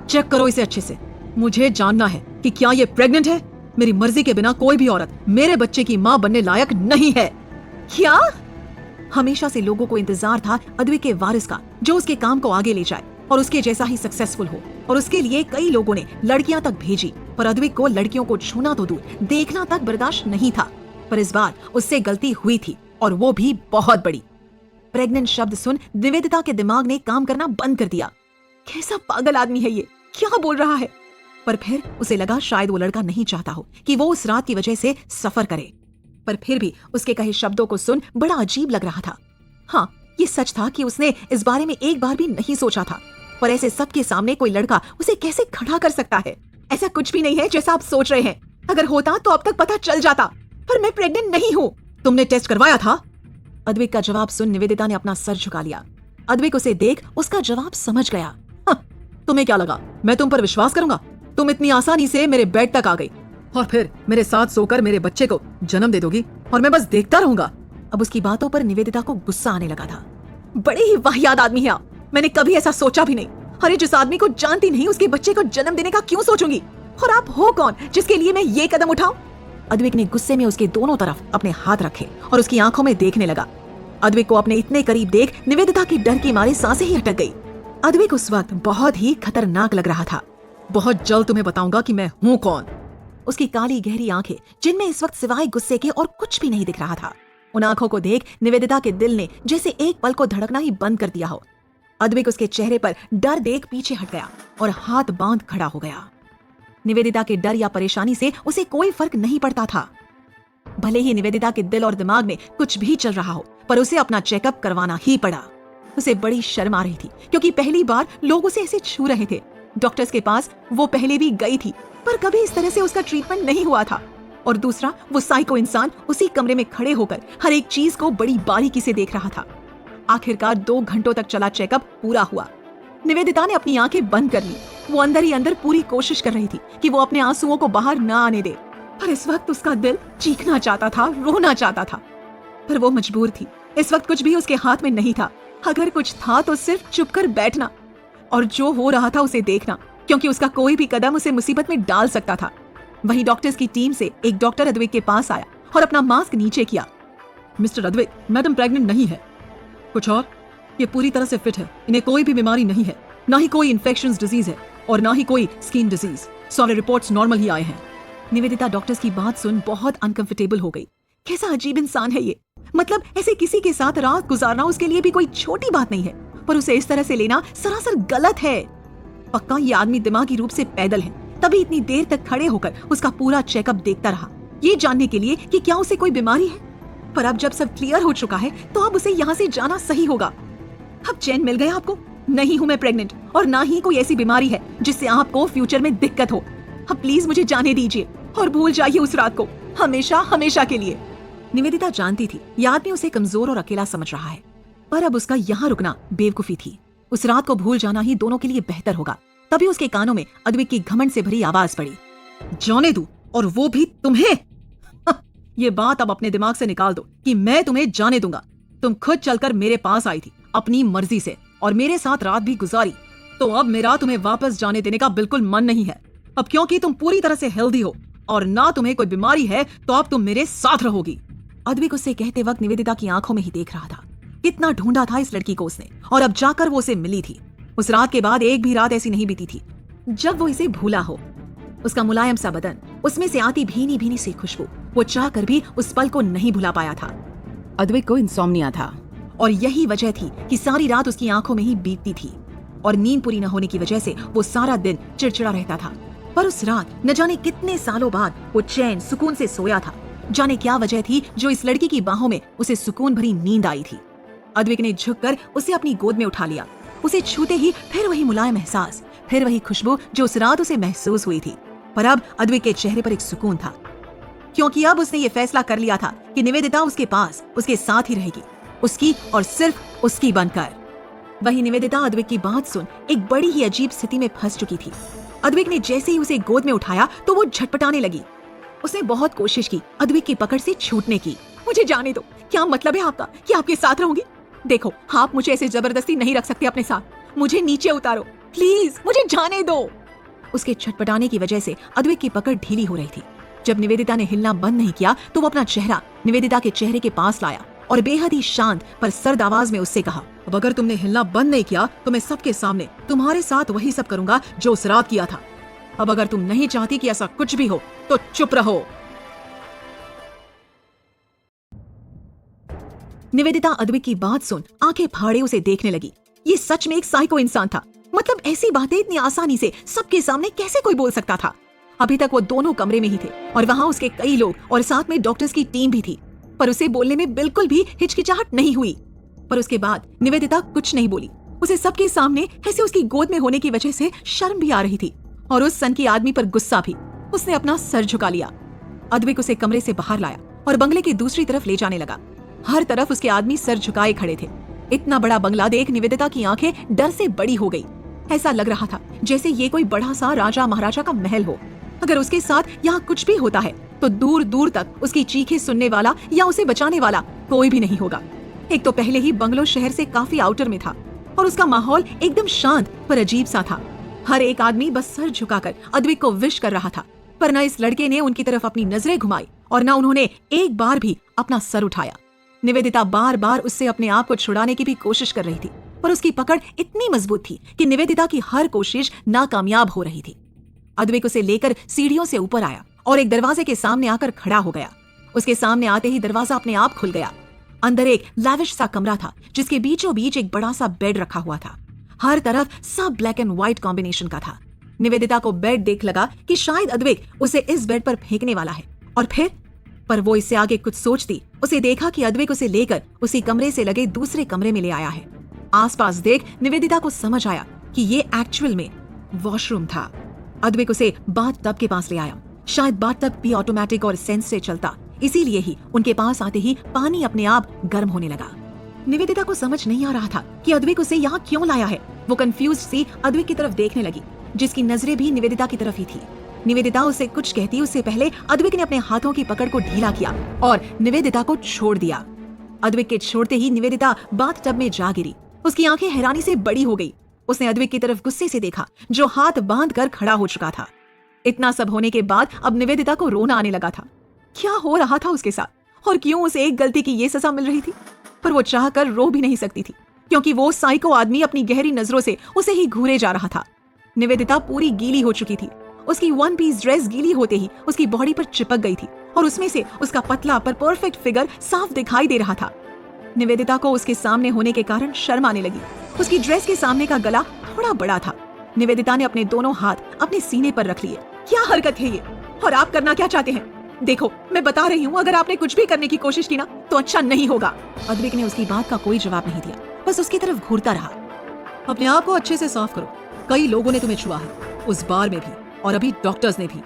चेक करो इसे अच्छे से। मुझे जानना है कि क्या ये प्रेग्नेंट है। मेरी मर्जी के बिना कोई भी औरत मेरे बच्चे की माँ बनने लायक नहीं है। क्या? हमेशा से लोगों को इंतजार था अद्विक के वारिस का, जो उसके काम को आगे ले जाए और उसके जैसा ही सक्सेसफुल हो। और उसके लिए कई लोगों ने लड़कियां तक भेजी, पर अद्विक को लड़कियों को छूना तो दूर, देखना तक बर्दाश्त नहीं था। पर इस बार उससे गलती हुई थी, और वो भी बहुत बड़ी। प्रेग्नेंट शब्द सुन निवेदिता के दिमाग ने काम करना बंद कर दिया। कैसा पागल आदमी है ये, क्या बोल रहा है? पर फिर उसे लगा शायद वो लड़का नहीं चाहता हो कि वो उस रात की वजह से सफर करे। पर फिर भी उसके कहे शब्दों को सुन बड़ा अजीब लग रहा था। हाँ, ये सच था कि उसने इस बारे में एक बार भी नहीं सोचा था। पर ऐसे सबके सामने कोई लड़का उसे कैसे खड़ा कर सकता है? ऐसा कुछ भी नहीं है जैसा आप सोच रहे हैं। अगर होता तो अब तक पता चल जाता। पर मैं प्रेग्नेंट नहीं हूँ। तुमने टेस्ट करवाया था? अद्विक का जवाब सुन निवेदिता ने अपना सर झुका लिया। अद्विक उसे देख उसका जवाब समझ गया। तुम्हें क्या लगा मैं तुम पर विश्वास करूंगा? तुम इतनी आसानी से मेरे बेड तक आ गई और फिर मेरे साथ सोकर मेरे बच्चे को जन्म दे दोगी और मैं बस देखता रहूंगा। अब उसकी बातों पर निवेदिता को गुस्सा आने लगा था। बड़े ही वाहियात आदमी है आप। मैंने कभी ऐसा सोचा भी नहीं। अरे जिस आदमी को जानती नहीं उसके बच्चे को जन्म देने का क्यों सोचूंगी? और आप हो कौन जिसके लिए मैं ये कदम उठाऊं? अद्विक ने गुस्से में उसके दोनों तरफ अपने हाथ रखे और उसकी आंखों में देखने लगा। अद्विक को अपने इतने करीब देख निवेदिता की डर की मारे सांसें ही अटक गई। अद्विक उस वक्त बहुत ही खतरनाक लग रहा था। बहुत जल्द तुम्हें बताऊंगा कि मैं हूँ कौन। उसकी काली गहरी आंखें, जिनमें इस वक्त सिवाय गुस्से के और कुछ भी नहीं दिख रहा था। उन आंखों को देख निवेदिता के दिल ने जैसे एक पल को धड़कना ही बंद कर दिया हो। अद्विक उसके चेहरे पर डर देख पीछे हट गया और हाथ बांध खड़ा हो गया। निवेदिता के डर या परेशानी से उसे कोई फर्क नहीं पड़ता था। भले ही निवेदिता के दिल और दिमाग में कुछ भी चल रहा हो, पर उसे अपना चेकअप करवाना ही पड़ा। उसे बड़ी शर्म आ रही थी, क्योंकि पहली बार लोग उसे ऐसे छू रहे थे। डॉक्टर्स के पास वो पहले भी गई थी, पर कभी इस तरह से उसका ट्रीटमेंट नहीं हुआ था। और दूसरा, वो साइको इंसान उसी कमरे में खड़े होकर हर एक चीज को बड़ी बारीकी से देख रहा था। आखिरकार 2 घंटों तक चला चेकअप पूरा हुआ। निवेदिता ने अपनी आंखें बंद कर ली। वो अंदर ही अंदर पूरी कोशिश कर रही थी कि वो अपने आंसुओं को बाहर न आने दे, पर इस वक्त उसका दिल चीखना चाहता था, रोना चाहता था, पर वो मजबूर थी। इस वक्त कुछ भी उसके हाथ में नहीं था। अगर कुछ था तो सिर्फ चुप कर बैठना और जो हो रहा था उसे देखना, क्योंकि उसका कोई भी कदम उसे मुसीबत में डाल सकता था। वहीं डॉक्टर्स की टीम से एक डॉक्टर अद्विक के पास आया और अपना मास्क नीचे किया। मिस्टर अद्विक, मैडम प्रेग्नेंट नहीं है। कुछ और? ये पूरी तरह से फिट है। इन्हें कोई भी बीमारी नहीं है, ना ही कोई इन्फेक्शंस डिजीज है और ना ही कोई स्किन डिजीज। सारे रिपोर्ट्स नॉर्मल ही आए हैं। निवेदिता डॉक्टर्स की बात सुन बहुत अनकंफर्टेबल हो गई। कैसा अजीब इंसान है ये। मतलब ऐसे किसी के साथ रात गुजारना उसके लिए भी कोई छोटी बात नहीं है, पर उसे इस तरह से लेना सरासर गलत है। पक्का ये आदमी दिमागी रूप से पैदल है, तभी इतनी देर तक खड़े होकर उसका पूरा चेकअप देखता रहा, ये जानने के लिए कि क्या उसे कोई बीमारी है। पर अब जब सब क्लियर हो चुका है तो अब उसे यहाँ से जाना सही होगा। अब चैन मिल गया आपको? नहीं हूँ मैं प्रेग्नेंट और ना ही कोई ऐसी बीमारी है जिससे आपको फ्यूचर में दिक्कत हो। अब प्लीज मुझे जाने दीजिए और भूल जाइए उस रात को, हमेशा हमेशा के लिए। निवेदिता जानती थी यह आदमी उसे कमजोर और अकेला समझ रहा है, पर अब उसका यहाँ रुकना बेवकूफी थी। उस रात को भूल जाना ही दोनों के लिए बेहतर होगा। तभी उसके कानों में अद्विक की घमंड से भरी आवाज पड़ी। जाने दू, और वो भी तुम्हें। ये बात अब अपने दिमाग से निकाल दो कि मैं तुम्हें जाने दूंगा। तुम खुद चलकर मेरे पास आई थी अपनी मर्जी से और मेरे साथ रात भी गुजारी, तो अब मेरा तुम्हें वापस जाने देने का बिल्कुल मन नहीं है। अब क्योंकि तुम पूरी तरह से हेल्दी हो और ना तुम्हें कोई बीमारी है, तो अब तुम मेरे साथ रहोगी। अद्विक उससे कहते वक्त निवेदिता की आंखों में ही देख रहा था। कितना ढूंढा था इस लड़की को उसने, और अब जाकर वो उसे मिली थी। उस रात के बाद एक भी रात ऐसी नहीं बीती थी जब वो इसे भूला हो। उसका मुलायम सा बदन, उसमें से आती भीनी भीनी सी खुशबू, वो चाहकर भी उस पल को नहीं भुला पाया था। अद्विक को इंसोम्निया था और यही वजह थी कि सारी रात उसकी आंखों में ही बीतती थी, और नींद पूरी न होने की वजह से वो सारा दिन चिड़चिड़ा रहता था। पर उस रात न जाने कितने सालों बाद वो चैन सुकून से सोया था। जाने क्या वजह थी जो इस लड़की की बाहों में उसे सुकून भरी नींद आई थी। अद्विक ने झुककर उसे अपनी गोद में उठा लिया। उसे छूते ही फिर वही मुलायम एहसास, फिर वही खुशबू जो उस रात उसे महसूस हुई थी। पर अब अद्विक के चेहरे पर एक सुकून था, क्योंकि अब उसने ये फैसला कर लिया था कि निवेदिता उसके पास, उसके साथ ही रहेगी, उसकी और सिर्फ उसकी बनकर। वही निवेदिता अद्विक की बात सुन एक बड़ी ही अजीब स्थिति में फंस चुकी थी। अद्विक ने जैसे ही उसे गोद में उठाया तो वो झटपटाने लगी। उसने बहुत कोशिश की अद्विक की पकड़ से छूटने की। मुझे जाने दो, क्या मतलब है आपका कि आपके साथ रहूंगी? देखो, आप मुझे ऐसे जबरदस्ती नहीं रख सकते अपने साथ। मुझे नीचे उतारो प्लीज, मुझे जाने दो। उसके छटपटाने की वजह से अद्विक की पकड़ ढीली हो रही थी। जब निवेदिता ने हिलना बंद नहीं किया तो वो अपना चेहरा निवेदिता के चेहरे के पास लाया और बेहद ही शांत पर सर्द आवाज में उससे कहा, अब अगर तुमने हिलना बंद नहीं किया तो मैं सबके सामने तुम्हारे साथ वही सब करूंगा जो उस रात किया था। अब अगर तुम नहीं चाहती कि ऐसा कुछ भी हो तो चुप रहो। निवेदिता अद्विक की बात सुन आंखें फाड़े उसे देखने लगी। ये सच में एक साइको इंसान था। मतलब ऐसी बातें इतनी आसानी से सबके सामने कैसे कोई बोल सकता था? अभी तक वो दोनों कमरे में ही थे और वहाँ उसके कई लोग और साथ में डॉक्टर्स की टीम भी थी, पर उसे बोलने में बिल्कुल भी हिचकिचाहट नहीं हुई। पर उसके बाद निवेदिता कुछ नहीं बोली। उसे सबके सामने ऐसे उसकी गोद में होने की वजह से शर्म भी आ रही थी और उस सन की आदमी पर गुस्सा भी। उसने अपना सर झुका लिया। अद्विक उसे कमरे से बाहर लाया और बंगले की दूसरी तरफ ले जाने लगा। हर तरफ उसके आदमी सर झुकाए खड़े थे। इतना बड़ा बंगला देख निवेदिता की आंखें डर से बड़ी हो गई। ऐसा लग रहा था जैसे ये कोई बड़ा सा राजा महाराजा का महल हो। अगर उसके साथ यहाँ कुछ भी होता है तो दूर दूर तक उसकी चीखें सुनने वाला या उसे बचाने वाला कोई भी नहीं होगा। एक तो पहले ही बंगलो शहर से काफी आउटर में था और उसका माहौल एकदम शांत पर अजीब सा था। हर एक आदमी बस सर झुकाकर अद्विक को विश कर रहा था, पर न इस लड़के ने उनकी तरफ अपनी नजरें घुमाई और न उन्होंने एक बार भी अपना सर उठाया। निवेदिता बार बार उससे अपने आप को छुड़ाने की भी कोशिश कर रही थी, पर उसकी पकड़ इतनी मजबूत थी कि निवेदिता की हर कोशिश नाकामयाब हो रही थी। अद्विक उसे लेकर सीढ़ियों से ऊपर आया और एक दरवाजे के सामने आकर खड़ा हो गया। उसके सामने आते ही दरवाजा अपने आप खुल गया। अंदर एक लैविश सा कमरा था जिसके बीचों बीच एक बड़ा सा बेड रखा हुआ था। हर तरफ सब ब्लैक एंड व्हाइट कॉम्बिनेशन का था। निवेदिता को बेड देख लगा कि शायद अद्विक उसे इस बेड पर फेंकने वाला है, और फिर पर वो इससे आगे कुछ सोचती उसे देखा कि अद्विक उसे लेकर उसी कमरे से लगे दूसरे कमरे में ले आया है। आसपास देख निवेदिता को समझ आया कि ये एक्चुअल में वॉशरूम था। अद्विक उसे बाथ टब के पास ले आया। शायद बाथ टब भी ऑटोमेटिक और सेंस से चलता, इसीलिए ही उनके पास आते ही पानी अपने आप गर्म होने लगा। निवेदिता को समझ नहीं आ रहा था कि अद्विक उसे यहाँ क्यों लाया है। वो कंफ्यूज सी अद्विक की तरफ देखने लगी, जिसकी नजरें भी निवेदिता की तरफ ही थी। निवेदिता उसे कुछ कहती उससे पहले अद्विक ने अपने हाथों की पकड़ को ढीला किया और निवेदिता को छोड़ दिया। अद्विक के छोड़ते ही निवेदिता बाथ टब में जा गिरी। उसकी आंखें हैरानी से बड़ी हो गई। उसने अद्विक की तरफ गुस्से से देखा, जो हाथ बांध कर खड़ा हो चुका था। इतना सब होने के बाद अब निवेदिता को रोना आने लगा था। क्या हो रहा था उसके साथ और क्यों उसे एक गलती की ये सजा मिल रही थी? पर वो चाहकर रो भी नहीं सकती थी, क्योंकि वो साइको आदमी अपनी गहरी नजरों से उसे ही घूरे जा रहा था। निवेदिता पूरी गीली हो चुकी थी। उसकी वन पीस ड्रेस गीली होते ही उसकी बॉडी पर चिपक गई थी और उसमें से उसका पतला पर परफेक्ट फिगर साफ दिखाई दे रहा था। निवेदिता को उसके सामने होने के कारण शर्म आने लगी। उसकी ड्रेस के सामने का गला थोड़ा बड़ा था। निवेदिता ने अपने दोनों हाथ अपने सीने पर रख लिए। क्या हरकत है ये? और आप करना क्या चाहते हैं? देखो, मैं बता रही हूँ, अगर आपने कुछ भी करने की कोशिश की ना तो अच्छा नहीं होगा। अद्विक ने उसकी बात का कोई जवाब नहीं दिया, बस उसकी तरफ घूरता रहा। अपने आप को अच्छे से साफ करो। कई लोगों ने तुम्हें छुआ है, उस बार में भी और अभी डॉक्टर्स ने भी।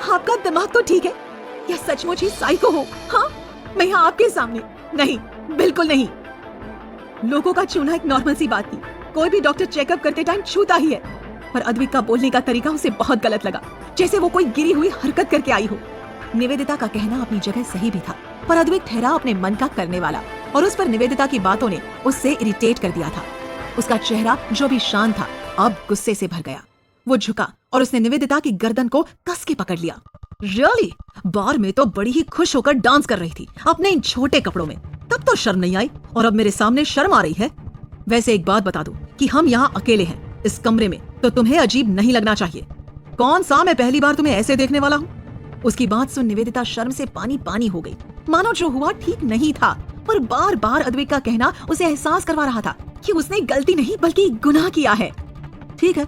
आपका दिमाग तो ठीक है या सचमुच ही साइको हो? हाँ, मैं यहाँ आपके सामने नहीं, बिल्कुल नहीं। लोगों का छूना एक नॉर्मल सी बात थी। कोई भी डॉक्टर चेकअप करते टाइम छूता ही है। पर अद्विक का बोलने का तरीका उसे बहुत गलत लगा। जैसे वो कोई गिरी हुई हरकत करके आई हो। निवेदिता का कहना अपनी जगह सही भी था, पर अद्विक ठहरा अपने मन का करने वाला, और उस पर निवेदिता की बातों ने उससे इरिटेट कर दिया था। उसका चेहरा जो भी शांत था अब गुस्से से भर गया। वो झुका और उसने निवेदिता की गर्दन को कस के पकड़ लिया। रियली? बार में तो बड़ी ही खुश होकर डांस कर रही थी अपने इन छोटे कपड़ों में, तब तो शर्म नहीं आई, और अब मेरे सामने शर्म आ रही है। वैसे एक बात बता दूं कि हम यहाँ अकेले हैं इस कमरे में, तो तुम्हें अजीब नहीं लगना चाहिए। कौन सा मैं पहली बार तुम्हें ऐसे देखने वाला हूँ? उसकी बात सुन निवेदिता शर्म से पानी पानी हो गई, मानो जो हुआ ठीक नहीं था, पर बार बार अद्विक का कहना उसे एहसास करवा रहा था कि उसने गलती नहीं बल्कि गुनाह किया है। ठीक है,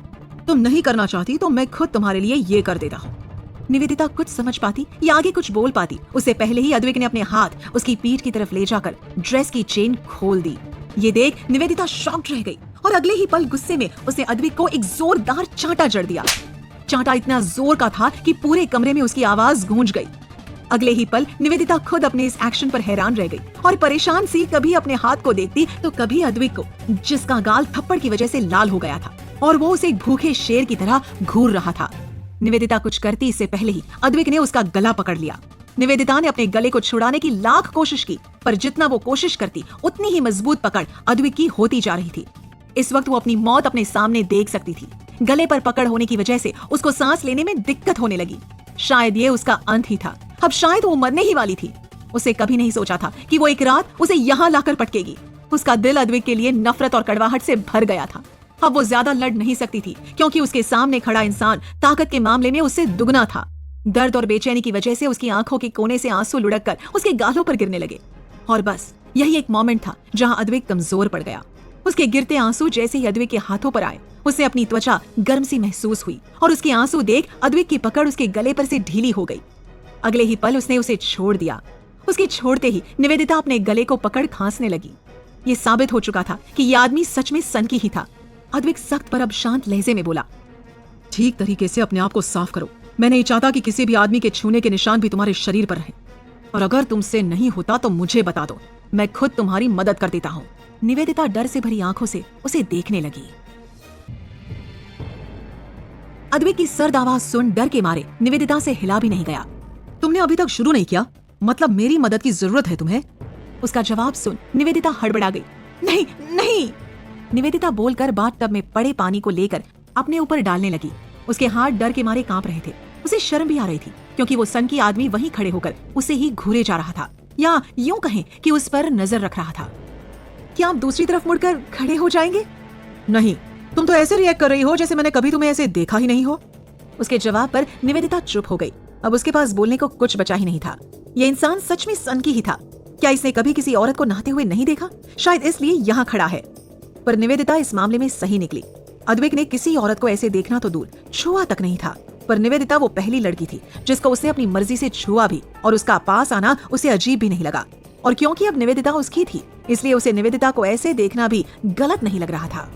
तुम नहीं करना चाहती तो मैं खुद तुम्हारे लिए ये कर देता हूँ। निवेदिता कुछ समझ पाती या आगे कुछ बोल पाती उससे पहले ही अद्विक ने अपने हाथ उसकी पीठ की तरफ ले जाकर ड्रेस की चेन खोल दी। ये देख निवेदिता शॉक्ड रह गई और अगले ही पल गुस्से में उसने अद्विक को एक जोरदार चांटा जड़ दिया। चांटा इतना जोर का था कि पूरे कमरे में उसकी आवाज गूंज गई। अगले ही पल निवेदिता खुद अपने इस एक्शन पर हैरान रह गई और परेशान सी कभी अपने हाथ को देखती तो कभी अद्विक को, जिसका गाल थप्पड़ की वजह से लाल हो गया था और वो उसे एक भूखे शेर की तरह घूर रहा था। निवेदिता कुछ करती इससे पहले ही अद्विक ने उसका गला पकड़ लिया। निवेदिता ने अपने गले को छुड़ाने की लाख कोशिश की, पर जितना वो कोशिश करती उतनी ही मजबूत पकड़ अद्विक की होती जा रही थी। इस वक्त वो अपनी मौत अपने सामने देख सकती थी। गले पर पकड़ होने की वजह से उसको सांस लेने में दिक्कत होने लगी। शायद ये उसका अंत ही था। अब शायद वो मरने ही वाली थी। उसे कभी नहीं सोचा था कि वो एक रात उसे यहाँ लाकर पटकेगी। उसका दिल अद्विक के लिए नफरत और कड़वाहट से भर गया था। अब वो ज्यादा लड़ नहीं सकती थी क्योंकि उसके सामने खड़ा इंसान ताकत के मामले में उससे दुगना था। दर्द और बेचैनी की वजह से उसकी आंखों के कोने से आंसू लुढ़क कर उसके गालों पर गिरने लगे। और बस यही एक मोमेंट था जहां अद्विक कमजोर पड़ गया। उसके गिरते आंसू जैसे ही अद्विक के हाथों पर आए उसे अपनी त्वचा गर्म सी महसूस हुई और उसके आंसू देख अद्विक की पकड़ उसके गले पर से ढीली हो गई। अगले ही पल उसने उसे छोड़ दिया। उसके छोड़ते ही निवेदिता अपने गले को पकड़ खांसने लगी। ये साबित हो चुका था कि ये आदमी सच में सनकी ही था। अद्विक सख्त पर अब शांत लहजे में बोला, ठीक तरीके से अपने आप को साफ करो। मैं नहीं चाहता कि किसी भी आदमी के छूने के निशान भी तुम्हारे शरीर पर रहे, और अगर तुमसे नहीं होता तो मुझे बता दो, मैं खुद तुम्हारी मदद कर देता हूँ। निवेदिता डर से भरी आंखों से उसे देखने लगी। अद्विक की सर्द आवाज सुन डर के मारे निवेदिता से हिला भी नहीं गया। तुमने अभी तक शुरू नहीं किया? मतलब मेरी मदद की जरूरत है तुम्हें? उसका जवाब सुन निवेदिता हड़बड़ा गई। नहीं नहीं। निवेदिता बोलकर बाथटब में पड़े पानी को लेकर अपने ऊपर डालने लगी। उसके हाथ डर के मारे कांप रहे थे। उसे शर्म भी आ रही थी क्योंकि वो सनकी आदमी वहीं खड़े होकर उसे ही घूरे जा रहा था, या यूं कहें कि उस पर नजर रख रहा था। क्या आप दूसरी तरफ मुड़कर खड़े हो जाएंगे? नहीं, तुम तो ऐसे रिएक्ट कर रही हो जैसे मैंने कभी तुम्हें ऐसे देखा ही नहीं हो। उसके जवाब पर निवेदिता चुप हो गई। अब उसके पास बोलने को कुछ बचा ही नहीं था। यह इंसान सच में सनकी ही था। क्या इसने कभी किसी औरत को नहाते हुए नहीं देखा? शायद इसलिए यहाँ खड़ा है। पर निवेदिता इस मामले में सही निकली। अद्विक ने किसी औरत को ऐसे देखना तो दूर, छुआ तक नहीं था। पर निवेदिता वो पहली लड़की थी जिसको उसने अपनी मर्जी से छुआ भी, और उसका पास आना उसे अजीब भी नहीं लगा। और क्योंकि अब निवेदिता उसकी थी, इसलिए उसे निवेदिता को ऐसे देखना भी गलत नहीं लग रहा था।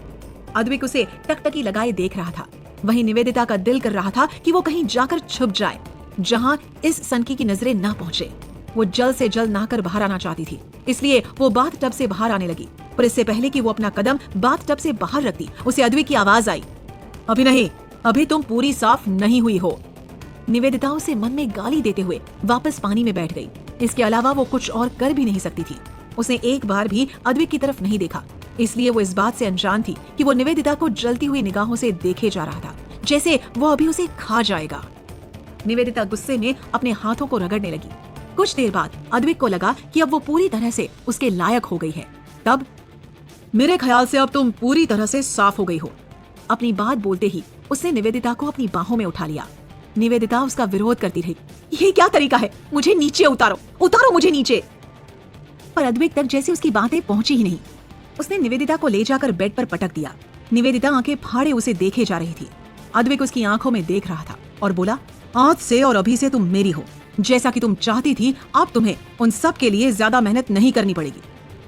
अद्विक उसे टकटकी लगाए देख रहा था। वहीं निवेदिता का दिल कर रहा था कि वो कहीं जाकर छुप जाए जहां इस सनकी की नजरें ना पहुंचे। वो जल्द से जल्द नहाकर बाहर आना चाहती थी, इसलिए वो बाथटब से बाहर आने लगी। पर इससे पहले कि वो अपना कदम बाथटब से बाहर रखती, उसे अद्विक की आवाज आई, अभी नहीं, अभी तुम पूरी साफ नहीं हुई हो। निवेदिता उसे मन में गाली देते हुए वापस पानी में बैठ गई। इसके अलावा वो कुछ और कर भी नहीं सकती थी। उसने एक बार भी अद्विक की तरफ नहीं देखा, इसलिए वो इस बात से अनजान थी कि वो निवेदिता को जलती हुई निगाहों से देखे जा रहा था, जैसे वो अभी उसे खा जाएगा। निवेदिता गुस्से में अपने हाथों को रगड़ने लगी। कुछ देर बाद अद्विक को लगा कि अब वो पूरी तरह से उसके लायक हो गई है। तब, मेरे ख्याल से अब तुम पूरी तरह से साफ हो गई हो। अपनी बात बोलते ही उसने निवेदिता को अपनी बाहों में उठा लिया। निवेदिता उसका विरोध करती रही, ये क्या तरीका है? मुझे नीचे उतारो, उतारो मुझे नीचे। पर अद्विक तक जैसे उसकी बातें पहुंची ही नहीं। उसने निवेदिता को ले जाकर बेड पर पटक दिया। निवेदिता आंखें फाड़े उसे देखे जा रही थी। अद्विक उसकी आंखों में देख रहा था और बोला, आज से और अभी से तुम मेरी हो। जैसा कि तुम चाहती थी, अब तुम्हें उन सब के लिए ज्यादा मेहनत नहीं करनी पड़ेगी।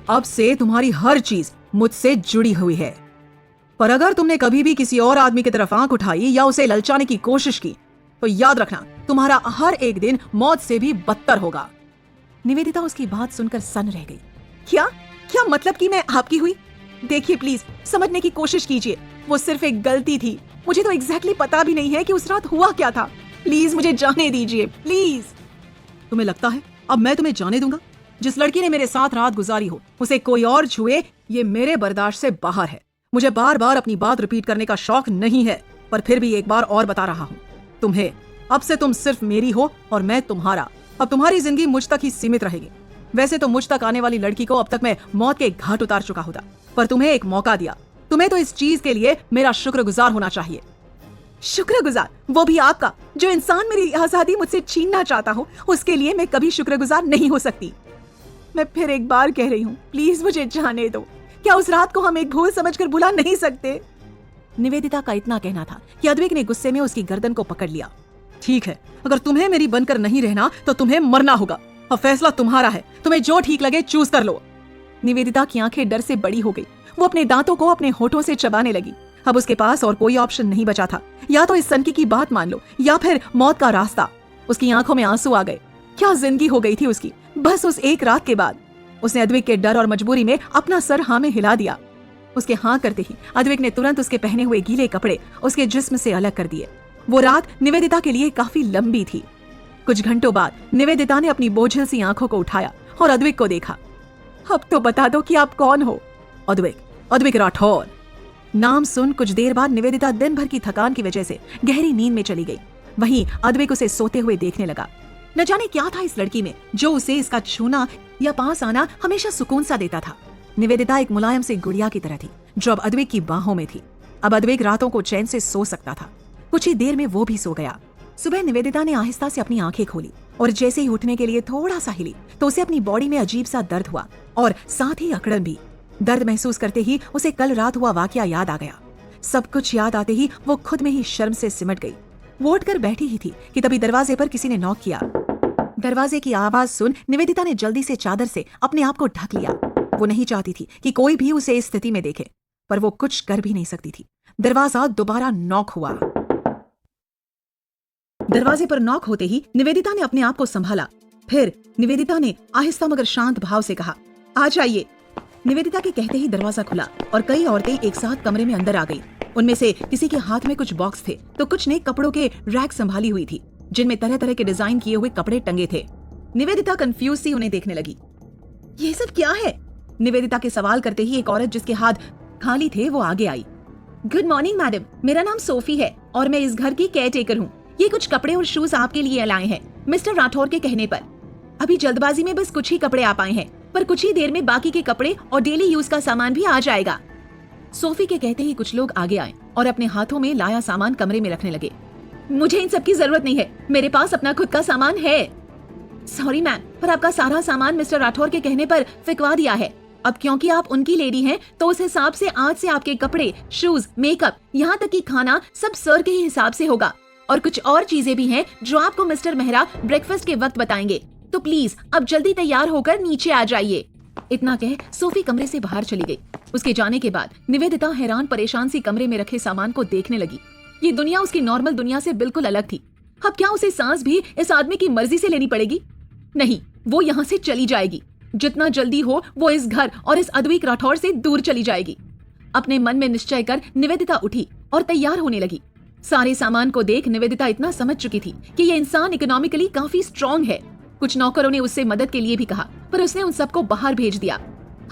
अब से तुम्हारी हर चीज मुझसे जुड़ी हुई है। पर अगर तुमने कभी भी किसी और आदमी की तरफ आंख उठाई या उसे ललचाने की कोशिश की, तो याद रखना, तुम्हारा हर एक दिन मौत से भी बदतर होगा। निवेदिता उसकी बात सुनकर सन रह गई। क्या क्या मतलब कि मैं आपकी हुई? देखिए प्लीज, समझने की कोशिश कीजिए। वो सिर्फ एक गलती थी। मुझे तो एग्जैक्टली पता भी नहीं है कि उस रात हुआ क्या था। प्लीज मुझे जाने दीजिए, प्लीज। तुम्हें लगता है अब मैं तुम्हें जाने दूंगा? जिस लड़की ने मेरे साथ रात गुजारी हो उसे कोई और छुए, ये मेरे बर्दाश्त से बाहर है। मुझे बार बार अपनी बात रिपीट करने का शौक नहीं है, पर फिर भी एक बार और बता रहा हूँ तुम्हें, अब से तुम सिर्फ मेरी हो और मैं तुम्हारा। अब तुम्हारी जिंदगी मुझ तक ही सीमित रहेगी। वैसे तो मुझ तक आने वाली लड़की को अब तक मैं मौत के घाट उतार चुका होता, पर तुम्हें एक मौका दिया। तुम्हें तो इस चीज के लिए मेरा शुक्रगुजार होना चाहिए। शुक्रगुजार? वो भी आपका? जो इंसान मेरी आजादी मुझसे छीनना चाहता हो, उसके लिए मैं कभी शुक्रगुजार नहीं हो सकती। मैं फिर एक बार कह रही हूँ, प्लीज मुझे जाने दो। क्या उस रात को हम एक भूल समझकर भुला नहीं सकते? निवेदिता का इतना कहना था कि अद्विक ने गुस्से में उसकी गर्दन को पकड़ लिया। ठीक है, अगर तुम्हें मेरी बनकर नहीं रहना तो तुम्हें मरना होगा। अब फैसला तुम्हारा है, तुम्हें जो ठीक लगे चूज कर लो। निवेदिता की आंखें डर से बड़ी हो गई। वो अपने दांतों को अपने होठों से चबाने लगी। अब उसके पास और कोई ऑप्शन नहीं बचा था, या तो इस सनकी की बात मान लो या फिर मौत का रास्ता। उसकी आंखों में आंसू आ गए। क्या जिंदगी हो गई थी उसकी, बस उस एक रात के बाद। उसने अद्विक के डर और मजबूरी में अपना सर हाँ में हिला दिया। उसके हाँ करते ही अद्विक ने तुरंत उसके पहने हुए गीले कपड़े उसके जिस्म से अलग कर दिए। वो रात निवेदिता के लिए काफी लंबी थी। कुछ घंटों बाद निवेदिता ने अपनी बोझिल सी आंखों को उठाया और अद्विक को देखा। अब तो बता दो कि आप कौन हो? अद्विक राठौर। नाम सुन कुछ देर बाद निवेदिता दिन भर की थकान की वजह से गहरी नींद में चली गई। वहीं अद्विक उसे सोते हुए देखने लगा। न जाने क्या था इस लड़की में जो उसे इसका छूना या पास आना हमेशा सुकून सा देता था। निवेदिता एक मुलायम सी गुड़िया की तरह थी जो अब अद्विक की बाहों में थी। अब अद्विक रातों को चैन से सो सकता था। कुछ ही देर में वो भी सो गया। सुबह निवेदिता ने आहिस्ता से अपनी आंखें खोली और जैसे ही उठने के लिए थोड़ा सा हिली तो उसे अपनी बॉडी में अजीब सा दर्द हुआ और साथ ही अकड़न भी। दर्द महसूस करते ही उसे कल रात हुआ वाकया याद आ गया। सब कुछ याद आते ही वो खुद में ही शर्म से सिमट गई। वो उठकर बैठी ही थी कि तभी दरवाजे पर किसी ने नॉक किया। दरवाजे की आवाज सुन निवेदिता ने जल्दी से चादर से अपने आप को ढक लिया। वो नहीं चाहती थी कि कोई भी उसे इस स्थिति में देखे, पर वो कुछ कर भी नहीं सकती थी। दरवाजा दोबारा नॉक हुआ। दरवाजे पर नॉक होते ही निवेदिता ने अपने आप को संभाला। फिर निवेदिता ने आहिस्ता मगर शांत भाव से कहा, आ जाइए। निवेदिता के कहते ही दरवाजा खुला और कई औरतें एक साथ कमरे में अंदर आ गई। उनमें से किसी के हाथ में कुछ बॉक्स थे तो कुछ ने कपड़ों के रैक संभाली हुई थी जिनमें तरह तरह के डिजाइन किए हुए कपड़े टंगे थे। निवेदिता कंफ्यूज सी उन्हें देखने लगी। ये सब क्या है? निवेदिता के सवाल करते ही एक औरत जिसके हाथ खाली थे वो आगे आई। गुड मॉर्निंग मैडम, मेरा नाम सोफी है और मैं इस घर की केयर टेकर हूँ। ये कुछ कपड़े और शूज आपके लिए लाए हैं मिस्टर राठौर के कहने पर। अभी जल्दबाजी में बस कुछ ही कपड़े आ पाए हैं, पर कुछ ही देर में बाकी के कपड़े और डेली यूज का सामान भी आ जाएगा। सोफी के कहते ही कुछ लोग आगे आए और अपने हाथों में लाया सामान कमरे में रखने लगे। मुझे इन सब की जरूरत नहीं है, मेरे पास अपना खुद का सामान है। सॉरी मैम, पर आपका सारा सामान मिस्टर राठौर के कहने पर फिकवा दिया है। अब क्योंकि आप उनकी लेडी हैं, तो उस हिसाब से आज से आपके कपड़े, शूज, मेकअप, यहाँ तक कि खाना सब सर के ही हिसाब से होगा। और कुछ और चीजें भी हैं जो आपको मिस्टर मेहरा ब्रेकफास्ट के वक्त बताएंगे। तो प्लीज अब जल्दी तैयार होकर नीचे आ जाइए। इतना कह सोफी कमरे से बाहर चली गई। उसके जाने के बाद निवेदिता हैरान परेशान सी कमरे में रखे सामान को देखने लगी। ये दुनिया उसकी नॉर्मल दुनिया से बिल्कुल अलग थी। अब क्या उसे सांस भी इस आदमी की मर्जी से लेनी पड़ेगी? नहीं, वो यहाँ से चली जाएगी। जितना जल्दी हो वो इस घर और इस अद्विक राठौर से दूर चली जाएगी। अपने मन में निश्चय कर निवेदिता उठी और तैयार होने लगी। सारे सामान को देख निवेदिता इतना समझ चुकी थी कि ये इंसान इकोनॉमिकली काफी स्ट्रॉन्ग है। कुछ नौकरों ने उससे मदद के लिए भी कहा, पर उसने उन सबको बाहर भेज दिया।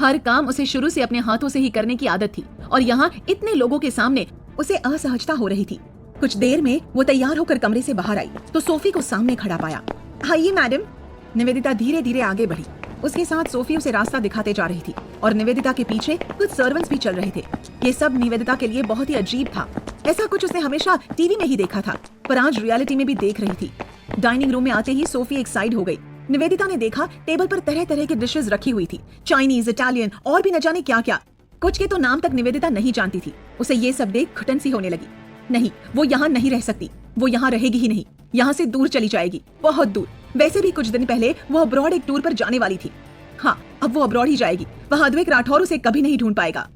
हर काम उसे शुरू से अपने हाथों से ही करने की आदत थी और यहाँ इतने लोगों के सामने उसे असहजता हो रही थी। कुछ देर में वो तैयार होकर कमरे से बाहर आई तो सोफी को सामने खड़ा पाया। आइए मैडम। निवेदिता धीरे धीरे आगे बढ़ी। उसके साथ सोफी उसे रास्ता दिखाते जा रही थी और निवेदिता के पीछे कुछ सर्वेंट्स भी चल रहे थे। ये सब निवेदिता के लिए बहुत ही अजीब था। ऐसा कुछ उसने हमेशा टीवी में ही देखा था, पर आज रियलिटी में भी देख रही थी। डाइनिंग रूम में आते ही सोफी एक साइड हो गई। निवेदिता ने देखा टेबल पर तरह तरह की डिशेस रखी हुई थी, चाइनीज, इटालियन और भी न जाने क्या क्या। कुछ के तो नाम तक निवेदिता नहीं जानती थी। उसे ये सब देख घुटन सी होने लगी। नहीं, वो यहाँ नहीं रह सकती। वो यहाँ रहेगी ही नहीं, यहाँ से दूर चली जाएगी, बहुत दूर। वैसे भी कुछ दिन पहले वो अब्रॉड एक टूर पर जाने वाली थी। हाँ, अब वो अब्रॉड ही जाएगी। वहाँ अद्विक राठौर उसे कभी नहीं ढूंढ पाएगा।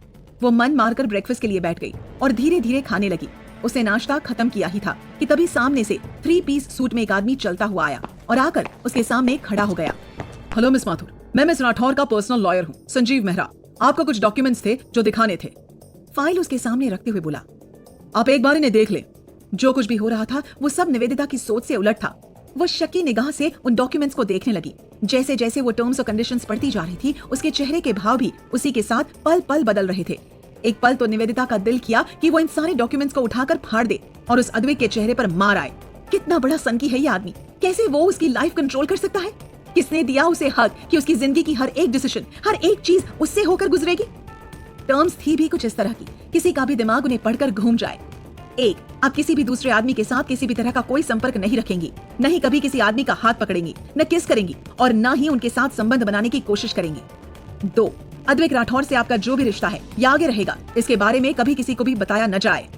वो मन मारकर ब्रेकफास्ट के लिए बैठ गई और धीरे धीरे खाने लगी। उसने नाश्ता खत्म किया ही था कि तभी सामने से 3 पीस सूट में एक आदमी चलता हुआ आया और आकर उसके सामने खड़ा हो गया। हेलो मिस माथुर, मैं मिस राठौर का पर्सनल लॉयर हूँ, संजीव मेहरा। आपको कुछ डॉक्यूमेंट्स थे जो दिखाने थे। फाइल उसके सामने रखते हुए बोला, आप एक बार इन्हें देख लें। जो कुछ भी हो रहा था वो सब निवेदिता की सोच से उलट था। वो शक्की निगाह से उन डॉक्यूमेंट्स को देखने लगी। जैसे जैसे वो टर्म्स और कंडीशंस पढ़ती जा रही थी, उसके चेहरे के भाव भी उसी के साथ पल पल बदल रहे थे। एक पल तो निवेदिता का दिल किया कि वो इन सारे डॉक्यूमेंट्स को उठाकर फाड़ दे और उस अद्वैत के चेहरे पर मार आए। कितना बड़ा सनकी है ये आदमी, कैसे वो उसकी लाइफ कंट्रोल कर सकता है? किसने दिया उसे हक कि उसकी जिंदगी की हर एक डिसीजन, हर एक चीज उससे होकर गुजरेगी? टर्म्स थी भी कुछ इस तरह की, किसी का भी दिमाग उन्हें पढ़कर घूम जाए। एक, आप किसी भी दूसरे आदमी के साथ किसी भी तरह का कोई संपर्क नहीं रखेंगी, न ही कभी किसी आदमी का हाथ पकड़ेंगी, न किस करेंगी और न ही उनके साथ संबंध बनाने की कोशिश करेंगी। 2, अद्वैत राठौर से आपका जो भी रिश्ता है या आगे रहेगा, इसके बारे में कभी किसी को भी बताया न जाए।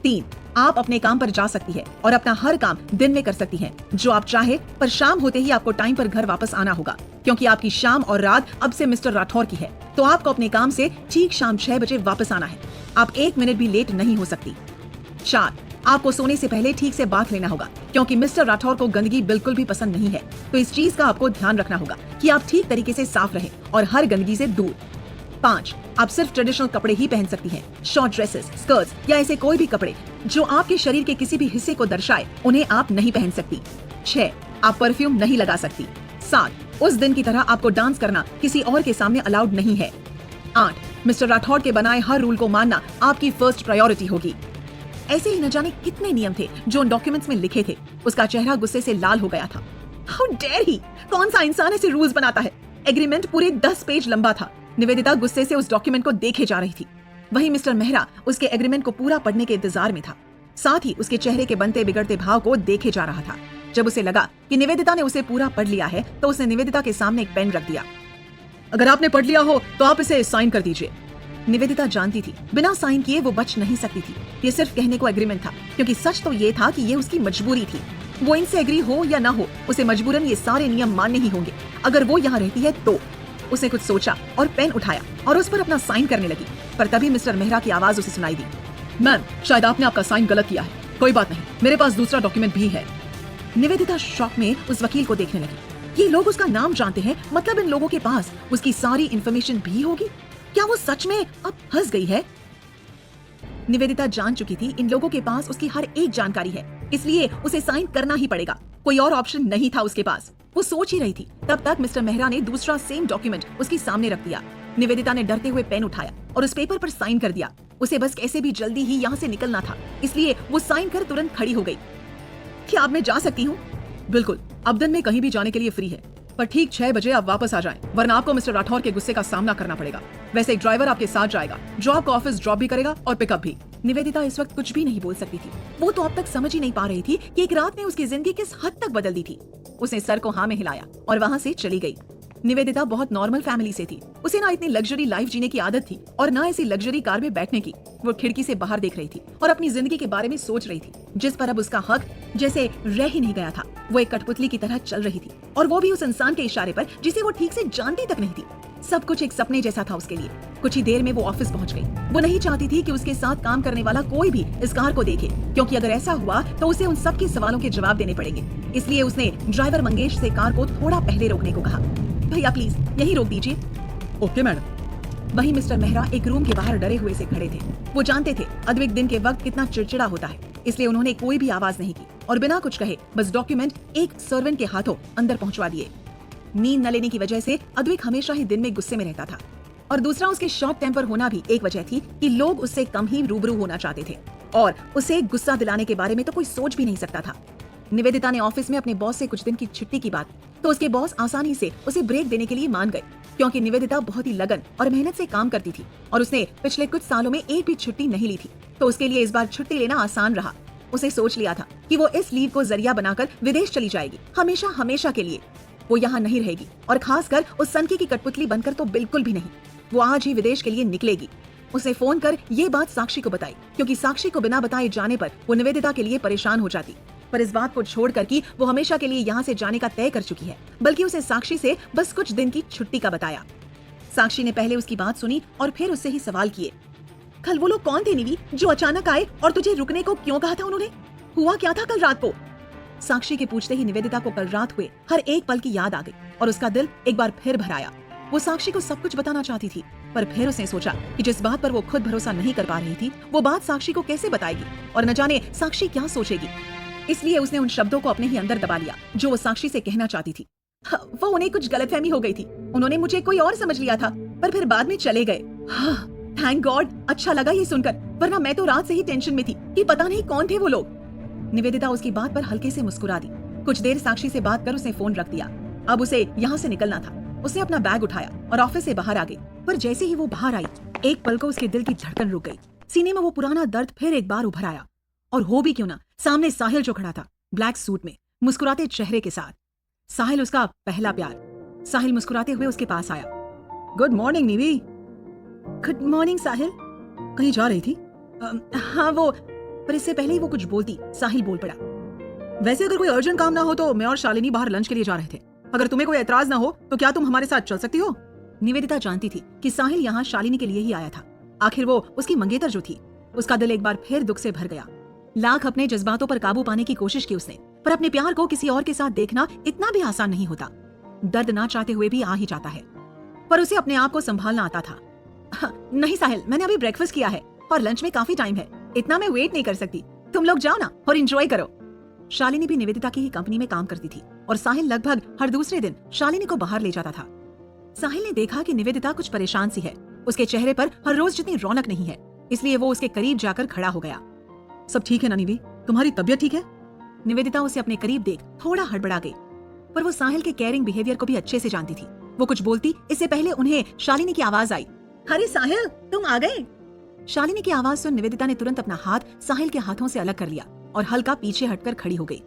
3, आप अपने काम पर जा सकती है और अपना हर काम दिन में कर सकती हैं, जो आप चाहे, पर शाम होते ही आपको टाइम पर घर वापस आना होगा, क्योंकि आपकी शाम और रात अब से मिस्टर राठौर की है। तो आपको अपने काम से ठीक शाम 6 बजे वापस आना है। आप 1 मिनट भी लेट नहीं हो सकती। 4, आपको सोने से पहले ठीक से बाथ लेना होगा, क्योंकि मिस्टर राठौर को गंदगी बिल्कुल भी पसंद नहीं है। तो इस चीज का आपको ध्यान रखना होगा कि आप ठीक तरीके से साफ रहें और हर गंदगी से दूर। 5, आप सिर्फ ट्रेडिशनल कपड़े ही पहन सकती हैं। शॉर्ट ड्रेसेस, स्कर्ट्स या ऐसे कोई भी कपड़े जो आपके शरीर के किसी भी हिस्से को दर्शाए, उन्हें आप नहीं पहन सकती। 6, आप परफ्यूम नहीं लगा सकती। 7, उस दिन की तरह आपको डांस करना किसी और के सामने अलाउड नहीं है। 8, मिस्टर राठौर के बनाए हर रूल को मानना आपकी फर्स्ट प्रायोरिटी होगी। ऐसे ही न जाने कितने नियम थे जो उन डॉक्यूमेंट्स में लिखे थे। उसका चेहरा गुस्से से लाल हो गया था। How dare he! कौन सा इंसान ऐसे रूल्स बनाता है? एग्रीमेंट पूरे 10 पेज लंबा था। निवेदिता गुस्से से उस डॉक्यूमेंट को देखे जा रही थी। वहीं मिस्टर मेहरा उसके एग्रीमेंट को पूरा पढ़ने के इंतजार में था। साथ ही उसके चेहरे के बनते बिगड़ते भाव को देखे जा रहा था। जब उसे लगा कि निवेदिता ने उसे पूरा पढ़ लिया है, तो उसने निवेदिता के सामने एक पेन रख दिया। अगर आपने पढ़ लिया हो तो आप इसे साइन कर दीजिए। निवेदिता जानती थी बिना साइन किए वो बच नहीं सकती थी। ये सिर्फ कहने को एग्रीमेंट था, क्योंकि सच तो ये था कि ये उसकी मजबूरी थी। वो इनसे एग्री हो या ना हो, उसे मजबूरन ये सारे नियम मानने ही होंगे। अगर वो यहाँ रहती है तो। उसने कुछ सोचा और पेन उठाया और उस पर अपना साइन करने लगी, पर तभी मिस्टर मेहरा की आवाज उसे सुनाई दी। मैम, शायद आपने आपका साइन गलत किया है। कोई बात नहीं, मेरे पास दूसरा डॉक्यूमेंट भी है। निवेदिता शॉक में उस वकील को देखने लगी। ये लोग उसका नाम जानते हैं, मतलब इन लोगों के पास उसकी सारी इंफॉर्मेशन भी होगी। क्या वो सच में अब फंस गई है? निवेदिता जान चुकी थी इन लोगों के पास उसकी हर एक जानकारी है, इसलिए उसे साइन करना ही पड़ेगा। कोई और ऑप्शन नहीं था उसके पास। वो सोच ही रही थी, तब तक मिस्टर मेहरा ने दूसरा सेम डॉक्यूमेंट उसके सामने रख दिया। निवेदिता ने डरते हुए पेन उठाया और उस पेपर पर साइन कर दिया। उसे बस कैसे भी जल्दी ही यहाँ से निकलना था, इसलिए वो साइन कर तुरंत खड़ी हो गई। क्या अब मैं जा सकती हूँ? बिल्कुल, अब दिन में कहीं भी जाने के लिए फ्री है, पर ठीक 6 बजे आप वापस आ जाएं, वरना आपको मिस्टर राठौर के गुस्से का सामना करना पड़ेगा। वैसे एक ड्राइवर आपके साथ जाएगा जो आपको ऑफिस ड्रॉप भी करेगा और पिकअप भी। निवेदिता इस वक्त कुछ भी नहीं बोल सकती थी। वो तो अब तक समझ ही नहीं पा रही थी कि एक रात ने उसकी जिंदगी किस हद तक बदल दी थी। उसने सर को हाँ में हिलाया और वहाँ से चली गई। निवेदिता बहुत नॉर्मल फैमिली से थी। उसे ना इतनी लग्जरी लाइफ जीने की आदत थी और ना ऐसी लग्जरी कार में बैठने की। वो खिड़की से बाहर देख रही थी और अपनी जिंदगी के बारे में सोच रही थी, जिस पर अब उसका हक जैसे रह ही नहीं गया था। वो एक कठपुतली की तरह चल रही थी, और वो भी उस इंसान के इशारे पर जिसे वो ठीक से जानती तक नहीं थी। सब कुछ एक सपने जैसा था उसके लिए। कुछ ही देर में वो ऑफिस पहुंच गई। वो नहीं चाहती थी कि उसके साथ काम करने वाला कोई भी इस कार को देखे, क्योंकि अगर ऐसा हुआ तो उसे उन सब के सवालों के जवाब देने पड़ेंगे। इसलिए उसने ड्राइवर मंगेश से कार को थोड़ा पहले रोकने को कहा। भैया प्लीज यहीं रोक दीजिए। Okay madam. वहीं मिस्टर मेहरा एक रूम के बाहर डरे हुए से खड़े थे। वो जानते थे अद्वैत दिन के वक्त कितना चिड़चिड़ा होता है, इसलिए उन्होंने कोई भी आवाज नहीं की और बिना कुछ कहे बस डॉक्यूमेंट एक सर्वेंट के हाथों अंदर पहुंचवा दिए। नींद न लेने की वजह से अद्वैत हमेशा ही दिन में गुस्से में रहता था, और दूसरा उसके शॉर्ट टेम्पर होना भी एक वजह थी कि लोग उससे कम ही रूबरू होना चाहते थे, और उसे गुस्सा दिलाने के बारे में तो कोई सोच भी नहीं सकता था। निवेदिता ने ऑफिस में अपने बॉस से कुछ दिन की छुट्टी की बात, तो उसके बॉस आसानी से उसे ब्रेक देने के लिए मान गए, क्योंकि निवेदिता बहुत ही लगन और मेहनत से काम करती थी और उसने पिछले कुछ सालों में एक भी छुट्टी नहीं ली थी, तो उसके लिए इस बार छुट्टी लेना आसान रहा। उसे सोच लिया था कि वो इस लीव को जरिया बनाकर विदेश चली जाएगी, हमेशा हमेशा के लिए। वो यहाँ नहीं रहेगी, और खासकर उस सनकी की कठपुतली बनकर तो बिल्कुल भी नहीं। वो आज ही विदेश के लिए निकलेगी। उसने फोन कर ये बात साक्षी को बताई, क्योंकि साक्षी को बिना बताए जाने पर वो निवेदिता के लिए परेशान हो जाती। पर इस बात को छोड़कर कि वो हमेशा के लिए यहाँ से जाने का तय कर चुकी है, बल्कि उसे साक्षी से बस कुछ दिन की छुट्टी का बताया। साक्षी ने पहले उसकी बात सुनी और फिर उससे ही सवाल किए। कल वो लोग कौन थे निवी, जो अचानक आए और तुझे रुकने को क्यों कहा था उन्होंने? हुआ क्या था कल रात को? साक्षी के पूछते ही निवेदिता को कल रात हुए हर एक पल की याद आ गई और उसका दिल एक बार फिर भर आया। वो साक्षी को सब कुछ बताना चाहती थी, पर फिर उसने सोचा कि जिस बात पर वो खुद भरोसा नहीं कर पा रही थी, वो बात साक्षी को कैसे बताएगी और न जाने साक्षी क्या सोचेगी। इसलिए उसने उन शब्दों को अपने ही अंदर दबा लिया जो वो साक्षी से कहना चाहती थी। वो उन्हें कुछ गलतफहमी हो गई थी, उन्होंने मुझे कोई और समझ लिया था, पर फिर बाद में चले गए। थैंक गॉड, अच्छा लगा ये सुनकर, वरना मैं तो रात से ही टेंशन में थी कि पता नहीं कौन थे वो लोग। निवेदिता उसकी बात पर हल्के से मुस्कुरा दी। कुछ देर साक्षी से बात कर उसने फोन रख दिया। अब उसे यहाँ से निकलना था। उसने अपना बैग उठाया और ऑफिस से बाहर आ गई। पर जैसे ही वो बाहर आई, एक पल को उसके दिल की धड़कन रुक गई। सीने में वो पुराना दर्द फिर एक बार उभर आया। और हो भी क्यों ना, सामने साहिल जो खड़ा था, ब्लैक सूट में, मुस्कुराते चेहरे के साथ। साहिल उसका पहला प्यार। साहिल मुस्कुराते हुए उसके पास आया। Good morning Nivi. Good morning Sahil. कहीं जा रही थी? हाँ वो, पर इससे पहले ही वो कुछ बोलती, साहिल बोल पड़ा। वैसे अगर कोई अर्जेंट काम ना हो तो मैं और शालिनी बाहर लंच के लिए जा रहे थे। अगर तुम्हें कोई एतराज ना हो तो क्या तुम हमारे साथ चल सकती हो? निवेदिता जानती थी कि साहिल यहाँ शालिनी के लिए ही आया था। आखिर वो उसकी मंगेतर जो थी। उसका दिल एक बार फिर दुख से भर गया। लाख अपने जज्बातों पर काबू पाने की कोशिश की उसने, पर अपने प्यार को किसी और के साथ देखना इतना भी आसान नहीं होता। दर्द ना चाहते हुए भी आ ही जाता है, पर उसे अपने आप को संभालना आता था। नहीं साहिल, मैंने अभी ब्रेकफास्ट किया है और लंच में काफी टाइम है, इतना मैं वेट नहीं कर सकती। तुम लोग जाओ ना और एंजॉय करो। शालिनी भी निवेदिता की ही कंपनी में काम करती थी और साहिल लगभग हर दूसरे दिन शालिनी को बाहर ले जाता था। साहिल ने देखा कि निवेदिता कुछ परेशान सी है। उसके चेहरे पर हर रोज जितनी रौनक नहीं है, इसलिए वो उसके करीब जाकर खड़ा हो गया। सब ठीक है ना निवी? तुम्हारी तबीयत ठीक है? निवेदिता उसे अपने करीब देख थोड़ा हड़बड़ा गई, पर वो साहिल के केयरिंग बिहेवियर को भी अच्छे से जानती थी। वो कुछ बोलती इससे पहले उन्हें शालिनी की आवाज आई। अरे साहिल, तुम आ गए। शालिनी की आवाज सुन निवेदिता ने तुरंत अपना हाथ साहिल के हाथों से अलग कर लिया और हल्का पीछे हटकर खड़ी हो गई।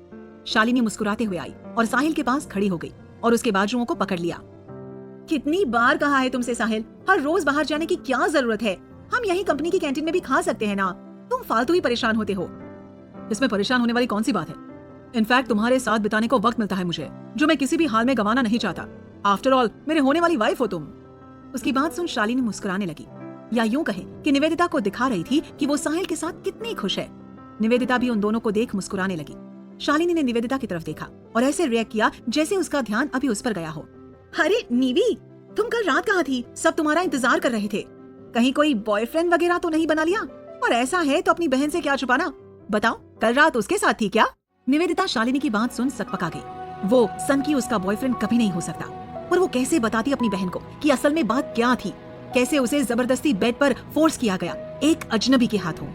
शालिनी मुस्कुराते हुए आई और साहिल के पास खड़ी हो गई और उसके बाजुओं को पकड़ लिया। कितनी बार कहा है तुमसे साहिल, हर रोज बाहर जाने की क्या जरूरत है? हम यही कंपनी की कैंटीन में भी खा सकते हैं ना। तुम फालतू ही परेशान होते हो। इसमें परेशान होने वाली कौन सी बात है? इनफैक्ट तुम्हारे साथ बिताने को वक्त मिलता है मुझे, जो मैं किसी भी हाल में गंवाना नहीं चाहता। आफ्टर ऑल मेरे होने वाली वाइफ हो तुम। उसकी बात सुन शालिनी मुस्कुराने लगी, या यूं कहे कि निवेदिता को दिखा रही थी कि वो साहिल के साथ कितनी खुश है। निवेदिता भी उन दोनों को देख मुस्कुराने लगी। शालिनी ने निवेदिता की तरफ देखा और ऐसे रिएक्ट किया जैसे उसका ध्यान अभी उस पर गया हो। अरे नीवी, तुम कल रात कहाँ थी? सब तुम्हारा इंतजार कर रहे थे। कहीं कोई बॉयफ्रेंड वगैरह तो नहीं बना लिया? और ऐसा है तो अपनी बहन से क्या छुपाना? बताओ, कल रात उसके साथ थी क्या? निवेदिता शालिनी की बात सुन सकपका गई। वो सन की उसका बॉयफ्रेंड कभी नहीं हो सकता, पर वो कैसे बताती अपनी बहन को कि असल में बात क्या थी? कैसे उसे जबरदस्ती बेड पर फोर्स किया गया एक अजनबी के हाथों?